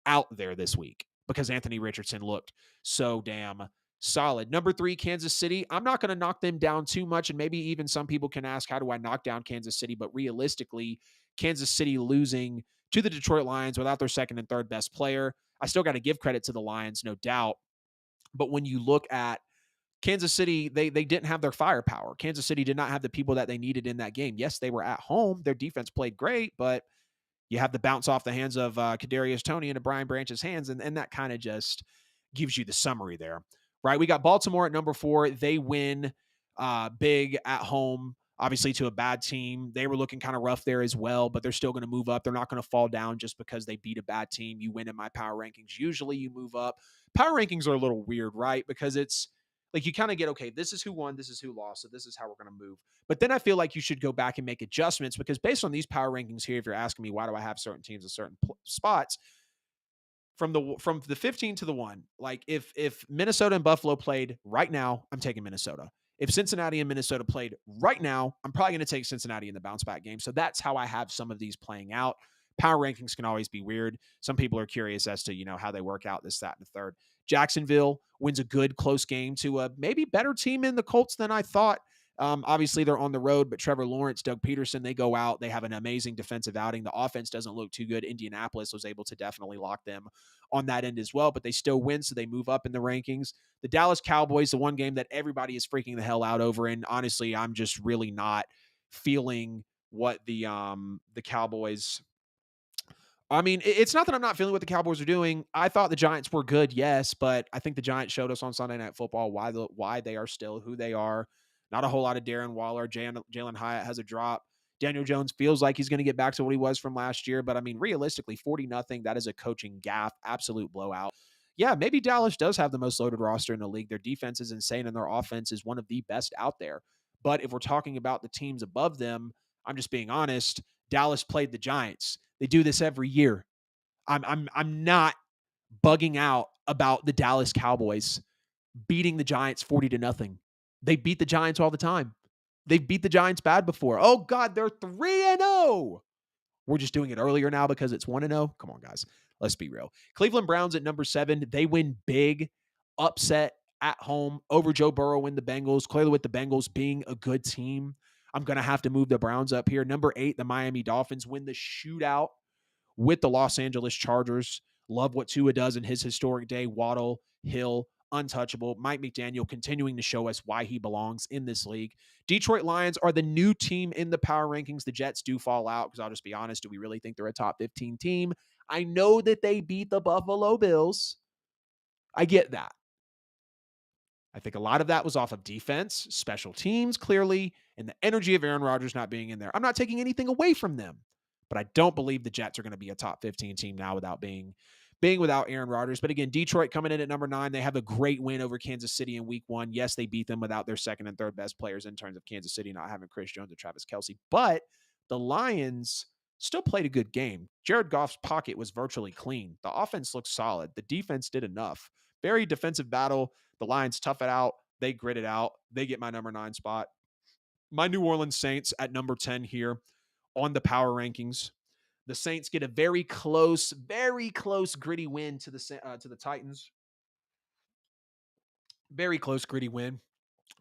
out there this week because Anthony Richardson looked so damn solid. Number 3, Kansas City. I'm not going to knock them down too much, and maybe even some people can ask, how do I knock down Kansas City? But realistically, Kansas City losing to the Detroit Lions without their second and third best player. I still got to give credit to the Lions, no doubt. But when you look at Kansas City, they didn't have their firepower. Kansas City did not have the people that they needed in that game. Yes, they were at home. Their defense played great, but you have the bounce off the hands of Kadarius Toney into Brian Branch's hands, and that kind of just gives you the summary there, right? We got Baltimore at number 4. They win big at home, obviously to a bad team. They were looking kind of rough there as well, but they're still going to move up. They're not going to fall down just because they beat a bad team. You win in my power rankings. Usually you move up. Power rankings are a little weird, right? Because it's like you kind of get, okay, this is who won, this is who lost, so this is how we're going to move. But then I feel like you should go back and make adjustments, because based on these power rankings here, if you're asking me why do I have certain teams in certain spots, from the 15 to the 1, like if Minnesota and Buffalo played right now, I'm taking Minnesota. If Cincinnati and Minnesota played right now, I'm probably going to take Cincinnati in the bounce back game. So that's how I have some of these playing out. Power rankings can always be weird. Some people are curious as to, how they work out this, that, and the third. Jacksonville wins a good close game to a maybe better team in the Colts than I thought. Obviously, they're on the road, but Trevor Lawrence, Doug Peterson, they go out. They have an amazing defensive outing. The offense doesn't look too good. Indianapolis was able to definitely lock them on that end as well, but they still win, so they move up in the rankings. The Dallas Cowboys, the one game that everybody is freaking the hell out over, and honestly, I'm just really not feeling what the Cowboys. I mean, it's not that I'm not feeling what the Cowboys are doing. I thought the Giants were good, yes, but I think the Giants showed us on Sunday Night Football why they are still who they are. Not a whole lot of Darren Waller. Jalen Hyatt has a drop. Daniel Jones feels like he's going to get back to what he was from last year, but I mean, realistically, 40-0, that is a coaching gaffe, absolute blowout. Yeah, maybe Dallas does have the most loaded roster in the league. Their defense is insane, and their offense is one of the best out there. But if we're talking about the teams above them, I'm just being honest. Dallas played the Giants. They do this every year. I'm not bugging out about the Dallas Cowboys beating the Giants 40-0. They beat the Giants all the time. They've beat the Giants bad before. Oh God, they're 3-0. We're just doing it earlier now because it's 1-0. Come on, guys. Let's be real. Cleveland Browns at number 7. They win big, upset at home over Joe Burrow and the Bengals. Clearly with the Bengals being a good team, I'm going to have to move the Browns up here. Number 8, the Miami Dolphins win the shootout with the Los Angeles Chargers. Love what Tua does in his historic day. Waddle, Hill, untouchable. Mike McDaniel continuing to show us why he belongs in this league. Detroit Lions are the new team in the power rankings. The Jets do fall out because I'll just be honest, do we really think they're a top 15 team? I know that they beat the Buffalo Bills. I get that. I think a lot of that was off of defense, special teams, clearly, and the energy of Aaron Rodgers not being in there. I'm not taking anything away from them, but I don't believe the Jets are going to be a top 15 team now without being without Aaron Rodgers. But again, Detroit coming in at number 9. They have a great win over Kansas City in week 1. Yes, they beat them without their second and third best players in terms of Kansas City not having Chris Jones or Travis Kelce. But the Lions still played a good game. Jared Goff's pocket was virtually clean. The offense looked solid. The defense did enough. very defensive battle. The Lions tough it out. They grit it out. They get my number 9 spot. My New Orleans Saints at number 10 here on the power rankings. The Saints get a very close, gritty win to the Titans. Very close, gritty win,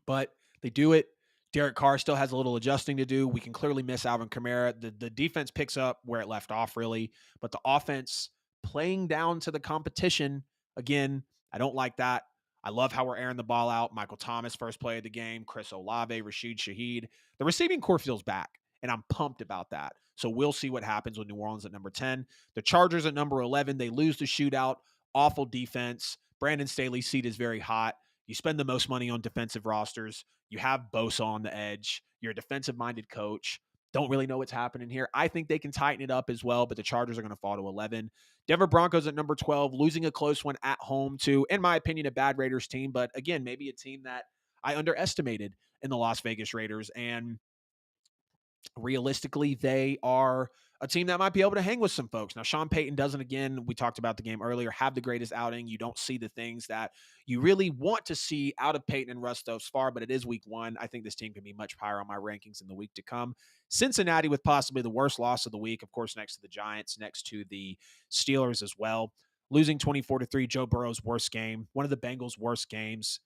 but they do it. Derek Carr still has a little adjusting to do. We can clearly miss Alvin Kamara. The defense picks up where it left off, really, but the offense playing down to the competition. Again, I don't like that. I love how we're airing the ball out. Michael Thomas, first play of the game. Chris Olave, Rashid Shaheed. The receiving core feels back, and I'm pumped about that. So we'll see what happens with New Orleans at number 10. The Chargers at number 11. They lose the shootout. Awful defense. Brandon Staley's seat is very hot. You spend the most money on defensive rosters. You have Bosa on the edge. You're a defensive-minded coach. Don't really know what's happening here. I think they can tighten it up as well, but the Chargers are going to fall to 11. Denver Broncos at number 12, losing a close one at home to, in my opinion, a bad Raiders team, but again, maybe a team that I underestimated in the Las Vegas Raiders. And realistically, they are a team that might be able to hang with some folks. Now, Sean Payton doesn't, again, we talked about the game earlier, have the greatest outing. You don't see the things that you really want to see out of Payton and Russ thus far, but it is week 1. I think this team can be much higher on my rankings in the week to come. Cincinnati with possibly the worst loss of the week, of course, next to the Giants, next to the Steelers as well. Losing 24-3, Joe Burrow's worst game, one of the Bengals' worst games.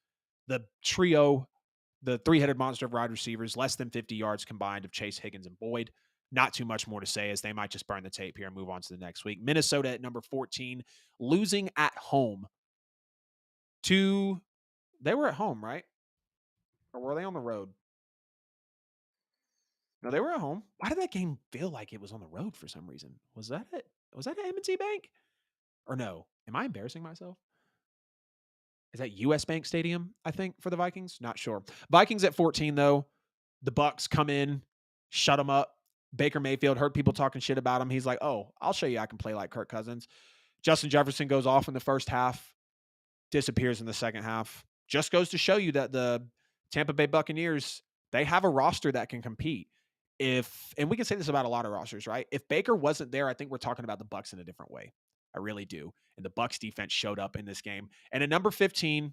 The trio, the three-headed monster of wide receivers, less than 50 yards combined of Chase, Higgins, and Boyd. Not too much more to say, as they might just burn the tape here and move on to the next week. Minnesota at number 14, losing at home to, they were at home, right? Or were they on the road? No, they were at home. Why did that game feel like it was on the road for some reason? Was that it? Was that at M&T Bank? Or no? Am I embarrassing myself? Is that US Bank Stadium, I think, for the Vikings? Not sure. Vikings at 14, though. The Bucs come in, shut them up. Baker Mayfield heard people talking shit about him. He's like, oh, I'll show you I can play like Kirk Cousins. Justin Jefferson goes off in the first half, disappears in the second half. Just goes to show you that the Tampa Bay Buccaneers, they have a roster that can compete. And we can say this about a lot of rosters, right? If Baker wasn't there, I think we're talking about the Bucs in a different way. I really do. And the Bucs defense showed up in this game. And at number 15,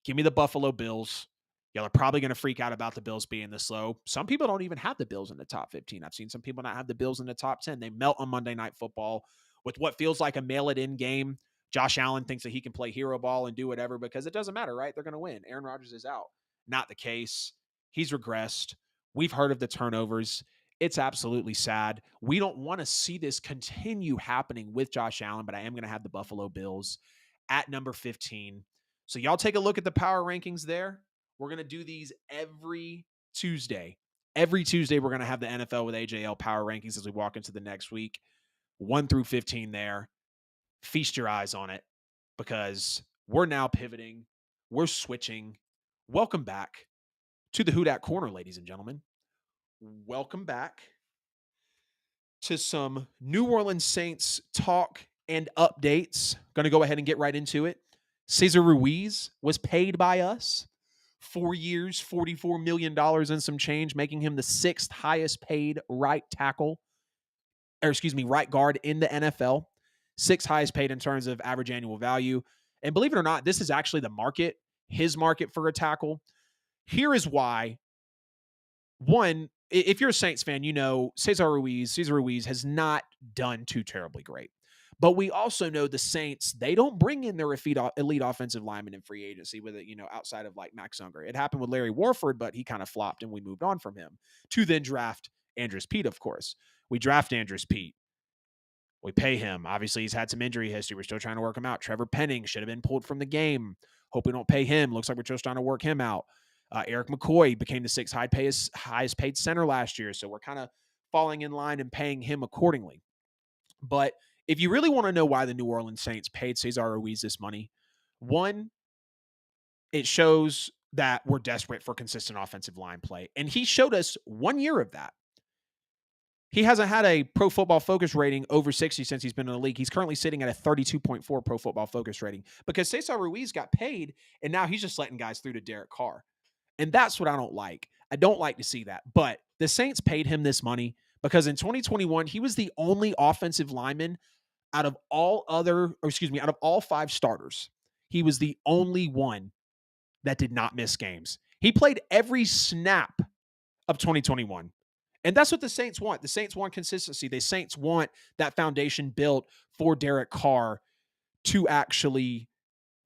give me the Buffalo Bills. Y'all are probably going to freak out about the Bills being this low. Some people don't even have the Bills in the top 15. I've seen some people not have the Bills in the top 10. They melt on Monday Night Football with what feels like a mail-it-in game. Josh Allen thinks that he can play hero ball and do whatever because it doesn't matter, right? They're going to win. Aaron Rodgers is out. Not the case. He's regressed. We've heard of the turnovers. It's absolutely sad. We don't want to see this continue happening with Josh Allen, but I am going to have the Buffalo Bills at number 15. So y'all take a look at the power rankings there. We're going to do these every Tuesday. Every Tuesday, we're going to have the NFL with AJL power rankings as we walk into the next week. 1 through 15 there. Feast your eyes on it because we're now pivoting. We're switching. Welcome back to the Who Dat Corner, ladies and gentlemen. Welcome back to some New Orleans Saints talk and updates. Going to go ahead and get right into it. Cesar Ruiz was paid by us. 4 years, $44 million and some change, making him the 6th highest paid right guard in the NFL. 6th highest paid in terms of average annual value. And believe it or not, this is actually the market, his market for a tackle. Here is why. One, if you're a Saints fan, you know Cesar Ruiz has not done too terribly great. But we also know the Saints, they don't bring in their elite offensive linemen in free agency with it, outside of like Max Unger. It happened with Larry Warford, but he kind of flopped and we moved on from him to then draft Andrus Peat, of course. We draft Andrus Peat. We pay him. Obviously, he's had some injury history. We're still trying to work him out. Trevor Penning should have been pulled from the game. Hope we don't pay him. Looks like we're just trying to work him out. Eric McCoy became the 6th highest paid center last year, so we're kind of falling in line and paying him accordingly. But if you really want to know why the New Orleans Saints paid Cesar Ruiz this money, one, it shows that we're desperate for consistent offensive line play. And he showed us 1 year of that. He hasn't had a Pro Football Focus rating over 60 since he's been in the league. He's currently sitting at a 32.4 Pro Football Focus rating because Cesar Ruiz got paid, and now he's just letting guys through to Derek Carr. And that's what I don't like. I don't like to see that. But the Saints paid him this money because in 2021, he was the only offensive lineman out of all 5 starters. he was the only one that did not miss games. He played every snap of 2021. And that's what the Saints want. The Saints want consistency. The Saints want that foundation built for Derek Carr to actually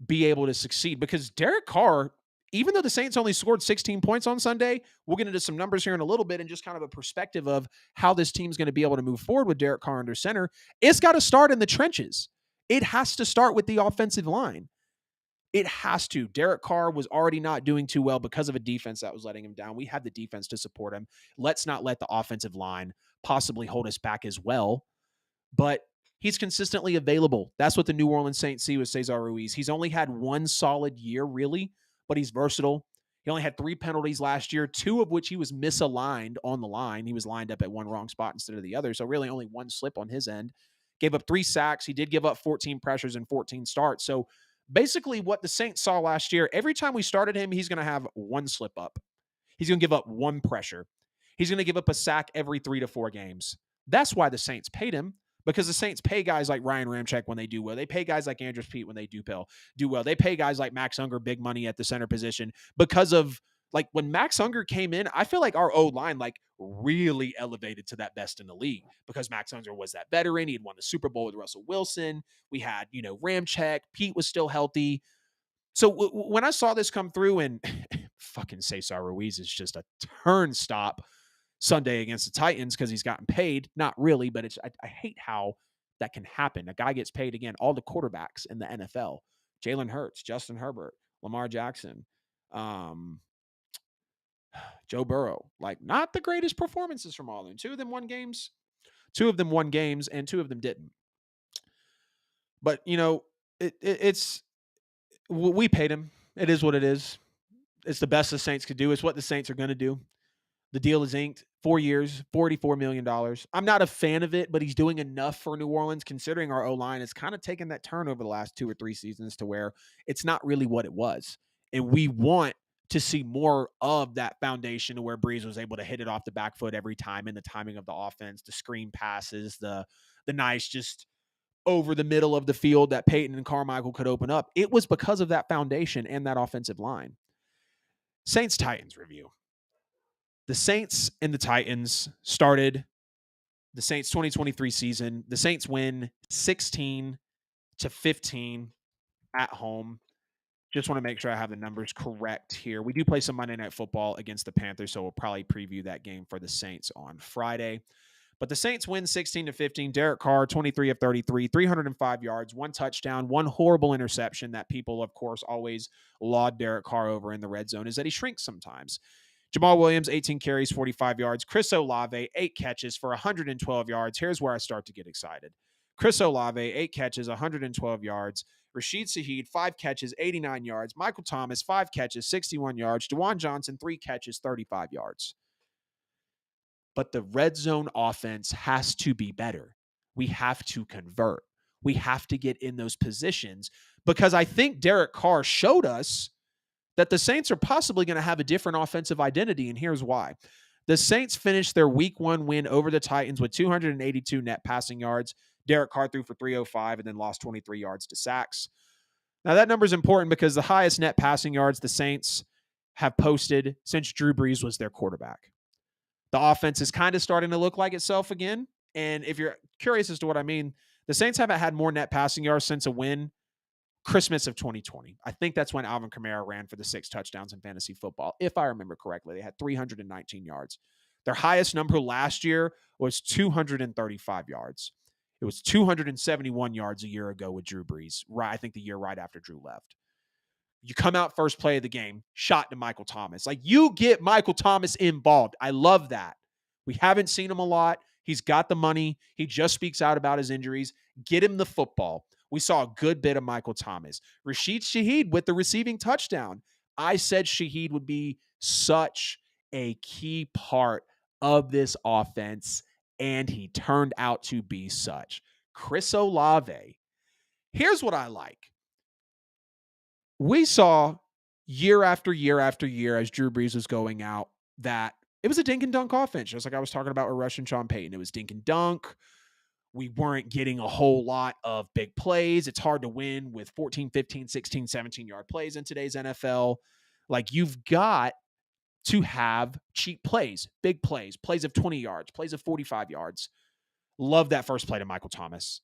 be able to succeed. Because Derek Carr, even though the Saints only scored 16 points on Sunday, we'll get into some numbers here in a little bit and just kind of a perspective of how this team's going to be able to move forward with Derek Carr under center. It's got to start in the trenches. It has to start with the offensive line. It has to. Derek Carr was already not doing too well because of a defense that was letting him down. We had the defense to support him. Let's not let the offensive line possibly hold us back as well. But he's consistently available. That's what the New Orleans Saints see with Cesar Ruiz. He's only had one solid year, really, but he's versatile. He only had 3 penalties last year, 2 of which he was misaligned on the line. He was lined up at one wrong spot instead of the other, so really only one slip on his end. Gave up 3 sacks. He did give up 14 pressures and 14 starts. So basically what the Saints saw last year, every time we started him, he's going to have one slip up. He's going to give up one pressure. He's going to give up a sack every 3 to 4 games. That's why the Saints paid him, because the Saints pay guys like Ryan Ramczyk when they do well. They pay guys like Andrews Pete when they do well. They pay guys like Max Unger big money at the center position because of, like, when Max Unger came in, I feel like our O-line really elevated to that best in the league because Max Unger was that veteran. He had won the Super Bowl with Russell Wilson. We had, Ramczyk. Pete was still healthy. So when I saw this come through, and fucking Cesar Ruiz is just a turnstop Sunday against the Titans because he's gotten paid. Not really, but I hate how that can happen. A guy gets paid, again, all the quarterbacks in the NFL. Jalen Hurts, Justin Herbert, Lamar Jackson, Joe Burrow. Not the greatest performances from all of them. 2 of them won games. 2 of them won games, and 2 of them didn't. But, we paid him. It is what it is. It's the best the Saints could do. It's what the Saints are going to do. The deal is inked. 4 years, $44 million. I'm not a fan of it, but he's doing enough for New Orleans, considering our O-line has kind of taken that turn over the last 2 or 3 seasons to where it's not really what it was. And we want to see more of that foundation to where Breeze was able to hit it off the back foot every time, and the timing of the offense, the screen passes, the nice just over the middle of the field that Payton and Carmichael could open up. It was because of that foundation and that offensive line. Saints-Titans review. The Saints and the Titans started the Saints 2023 season. The Saints win 16-15 at home. Just want to make sure I have the numbers correct here. We do play some Monday Night Football against the Panthers, so we'll probably preview that game for the Saints on Friday. But the Saints win 16-15. Derek Carr, 23 of 33, 305 yards, 1 touchdown, 1 horrible interception that people, of course, always laud Derek Carr over in the red zone is that he shrinks sometimes. Jamal Williams, 18 carries, 45 yards. Chris Olave, 8 catches for 112 yards. Here's where I start to get excited. Chris Olave, 8 catches, 112 yards. Rashid Shaheed, 5 catches, 89 yards. Michael Thomas, 5 catches, 61 yards. DeJuan Johnson, 3 catches, 35 yards. But the red zone offense has to be better. We have to convert. We have to get in those positions, because I think Derek Carr showed us that the Saints are possibly going to have a different offensive identity, and here's why. The Saints finished their Week 1 win over the Titans with 282 net passing yards. Derek Carr threw for 305 and then lost 23 yards to sacks. Now, that number is important because the highest net passing yards the Saints have posted since Drew Brees was their quarterback. The offense is kind of starting to look like itself again, and if you're curious as to what I mean, the Saints haven't had more net passing yards since a win Christmas of 2020. I think that's when Alvin Kamara ran for the 6 touchdowns in fantasy football. If I remember correctly, they had 319 yards. Their highest number last year was 235 yards. It was 271 yards a year ago with Drew Brees. Right, I think the year right after Drew left. You come out first play of the game, shot to Michael Thomas. You get Michael Thomas involved. I love that. We haven't seen him a lot. He's got the money. He just speaks out about his injuries. Get him the football. We saw a good bit of Michael Thomas. Rashid Shaheed with the receiving touchdown. I said Shaheed would be such a key part of this offense, and he turned out to be such. Chris Olave. Here's what I like. We saw year after year after year as Drew Brees was going out that it was a dink and dunk offense, just like I was talking about with Rush and Sean Payton. It was dink and dunk. We weren't getting a whole lot of big plays. It's hard to win with 14, 15, 16, 17-yard plays in today's NFL. Like, you've got to have cheap plays, big plays, plays of 20 yards, plays of 45 yards. Love that first play to Michael Thomas.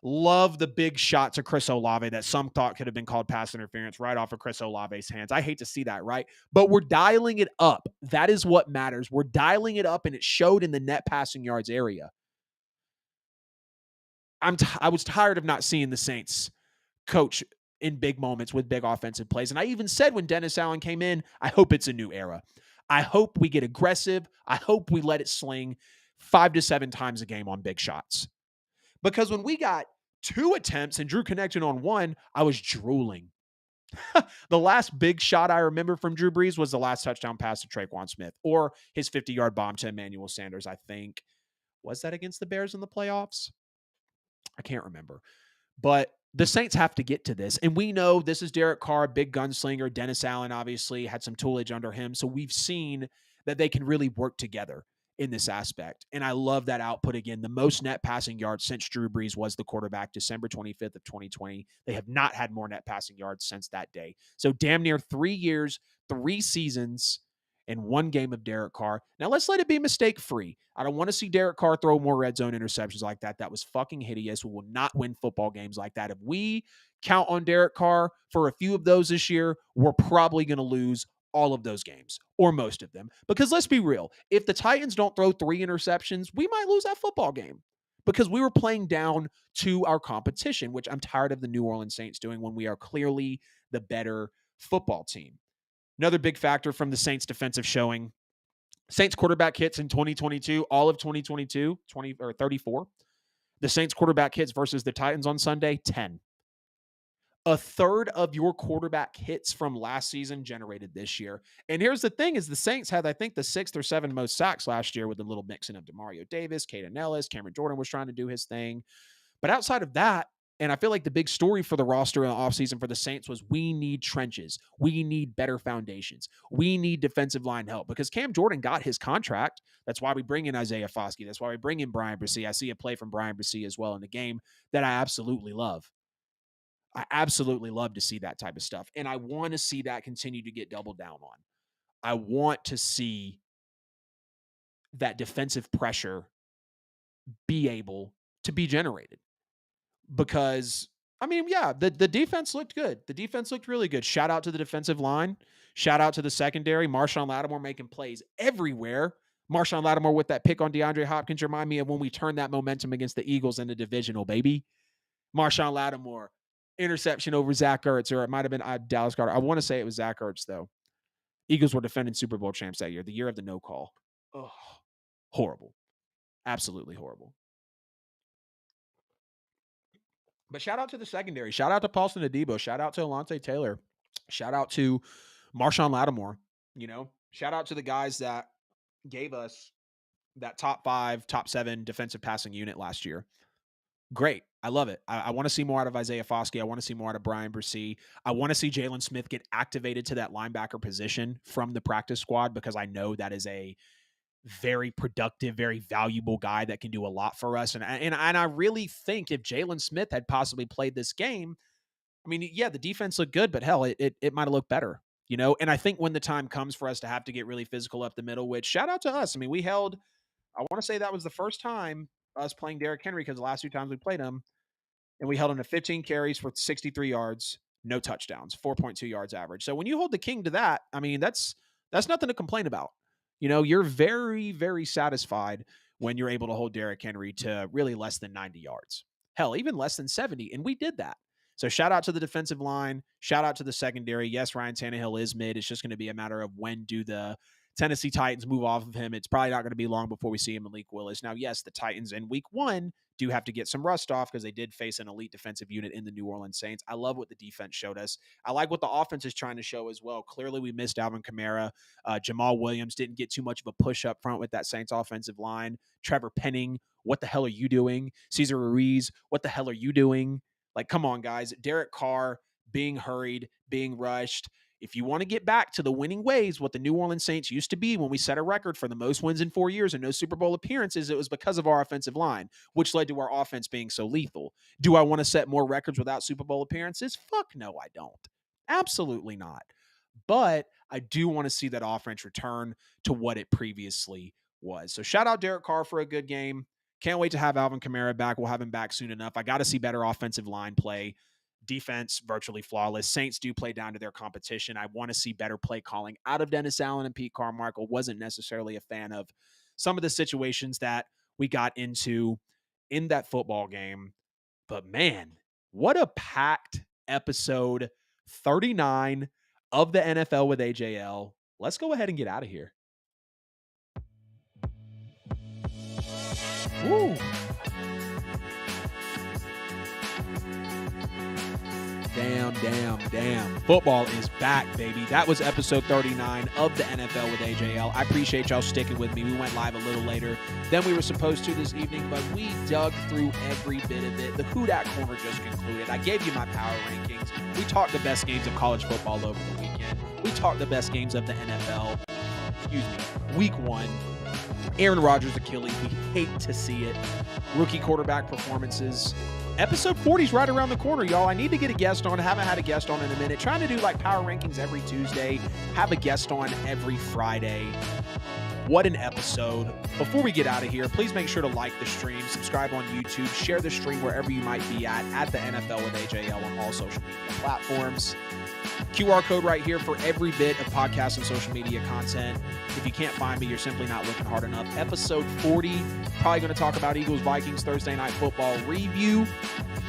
Love the big shot to Chris Olave that some thought could have been called pass interference right off of Chris Olave's hands. I hate to see that, right? But we're dialing it up. That is what matters. We're dialing it up, and it showed in the net passing yards area. I was tired of not seeing the Saints coach in big moments with big offensive plays. And I even said when Dennis Allen came in, I hope it's a new era. I hope we get aggressive. I hope we let it sling 5 to 7 times a game on big shots. Because when we got 2 attempts and Drew connected on 1, I was drooling. The last big shot I remember from Drew Brees was the last touchdown pass to Traquan Smith, or his 50-yard bomb to Emmanuel Sanders, I think. Was that against the Bears in the playoffs? I can't remember. But the Saints have to get to this. And we know this is Derek Carr, big gunslinger. Dennis Allen obviously had some toolage under him. So we've seen that they can really work together in this aspect. And I love that output again. The most net passing yards since Drew Brees was the quarterback, December 25th of 2020. They have not had more net passing yards since that day. So damn near 3 years, 3 seasons, and 1 game of Derek Carr. Now let's let it be mistake-free. I don't want to see Derek Carr throw more red zone interceptions like that. That was fucking hideous. We will not win football games like that. If we count on Derek Carr for a few of those this year, we're probably going to lose all of those games, or most of them. Because let's be real, if the Titans don't throw 3 interceptions, we might lose that football game. Because we were playing down to our competition, which I'm tired of the New Orleans Saints doing when we are clearly the better football team. Another big factor from the Saints defensive showing, Saints quarterback hits in 2022, all of 2022, 34. The Saints quarterback hits versus the Titans on Sunday, 10. A third of your quarterback hits from last season generated this year. And here's the thing is the Saints had, I think, the 6th or 7th most sacks last year with a little mixing of Demario Davis, Caden Ellis, Cameron Jordan was trying to do his thing. But outside of that, and I feel like the big story for the roster in the offseason for the Saints was we need trenches. We need better foundations. We need defensive line help because Cam Jordan got his contract. That's why we bring in Isaiah Foskey. That's why we bring in Brian Bresee. I see a play from Brian Bresee as well in the game that I absolutely love. I absolutely love to see that type of stuff. And I want to see that continue to get doubled down on. I want to see that defensive pressure be able to be generated. Because, I mean, yeah, the defense looked good. The defense looked really good. Shout out to the defensive line. Shout out to the secondary. Marshawn Lattimore making plays everywhere. Marshawn Lattimore with that pick on DeAndre Hopkins remind me of when we turned that momentum against the Eagles in the divisional, baby. Marshawn Lattimore, interception over Zach Ertz, or it might have been Dallas Goedert. I want to say it was Zach Ertz, though. Eagles were defending Super Bowl champs that year, the year of the no call. Oh, horrible. Absolutely horrible. But shout out to the secondary. Shout out to Paulson Adebo. Shout out to Alontae Taylor. Shout out to Marshawn Lattimore. You know, shout out to the guys that gave us that top 5, top 7 defensive passing unit last year. Great. I love it. I want to see more out of Isaiah Foskey. I want to see more out of Brian Bresee. I want to see Jalen Smith get activated to that linebacker position from the practice squad because I know that is a very productive, very valuable guy that can do a lot for us. And I really think if Jalen Smith had possibly played this game, I mean, yeah, the defense looked good, but hell, it might have looked better, you know? And I think when the time comes for us to have to get really physical up the middle, which shout out to us. I mean, we held, I want to say that was the first time us playing Derrick Henry because the last 2 times we played him, and we held him to 15 carries for 63 yards, no touchdowns, 4.2 yards average. So when you hold the king to that, I mean, that's nothing to complain about. You know, you're very, very satisfied when you're able to hold Derrick Henry to really less than 90 yards. Hell, even less than 70, and we did that. So shout out to the defensive line. Shout out to the secondary. Yes, Ryan Tannehill is mid. It's just going to be a matter of when do the Tennessee Titans move off of him. It's probably not going to be long before we see him in Malik Willis. Now, yes, the Titans in week 1 do have to get some rust off because they did face an elite defensive unit in the New Orleans Saints. I love what the defense showed us. I like what the offense is trying to show as well. Clearly, we missed Alvin Kamara. Jamal Williams didn't get too much of a push up front with that Saints offensive line. Trevor Penning, what the hell are you doing? Cesar Ruiz, what the hell are you doing? Like, come on, guys. Derek Carr being hurried, being rushed. If you want to get back to the winning ways, what the New Orleans Saints used to be when we set a record for the most wins in 4 years and no Super Bowl appearances, it was because of our offensive line, which led to our offense being so lethal. Do I want to set more records without Super Bowl appearances? Fuck no, I don't. Absolutely not. But I do want to see that offense return to what it previously was. So shout out Derek Carr for a good game. Can't wait to have Alvin Kamara back. We'll have him back soon enough. I got to see better offensive line play. Defense, virtually flawless. Saints do play down to their competition. I want to see better play calling out of Dennis Allen and Pete Carmichael. Wasn't necessarily a fan of some of the situations that we got into in that football game. But man, what a packed episode 39 of the NFL with AJL. Let's go ahead and get out of here. Woo. Damn. Football is back, baby. That was episode 39 of the NFL with AJL. I appreciate y'all sticking with me. We went live a little later than we were supposed to this evening, but we dug through every bit of it. The Who Dat Corner just concluded. I gave you my power rankings. We talked the best games of college football over the weekend. We talked the best games of the NFL. Week 1. Aaron Rodgers' Achilles. We hate to see it. Rookie quarterback performances. Episode 40 is right around the corner, y'all. I need to get a guest on. I haven't had a guest on in a minute. Trying to do like power rankings every Tuesday. Have a guest on every Friday. What an episode. Before we get out of here, please make sure to like the stream, subscribe on YouTube, share the stream wherever you might be at the NFL with AJL on all social media platforms. QR code right here for every bit of podcast and social media content. If you can't find me, you're simply not looking hard enough. Episode 40, probably going to talk about Eagles-Vikings Thursday Night Football review.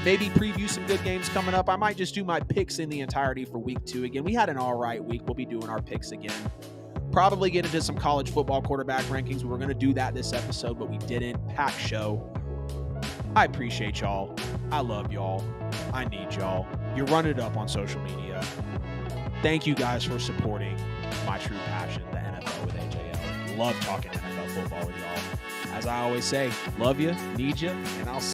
Maybe preview some good games coming up. I might just do my picks in the entirety for week 2 again. We had an all right week. We'll be doing our picks again. Probably get into some college football quarterback rankings. We were going to do that this episode, but we didn't. Packed show. I appreciate y'all. I love y'all. I need y'all. You're running it up on social media. Thank you guys for supporting my true passion, the NFL with AJL. Love talking NFL football with y'all. As I always say, love you, need you, and I'll see you.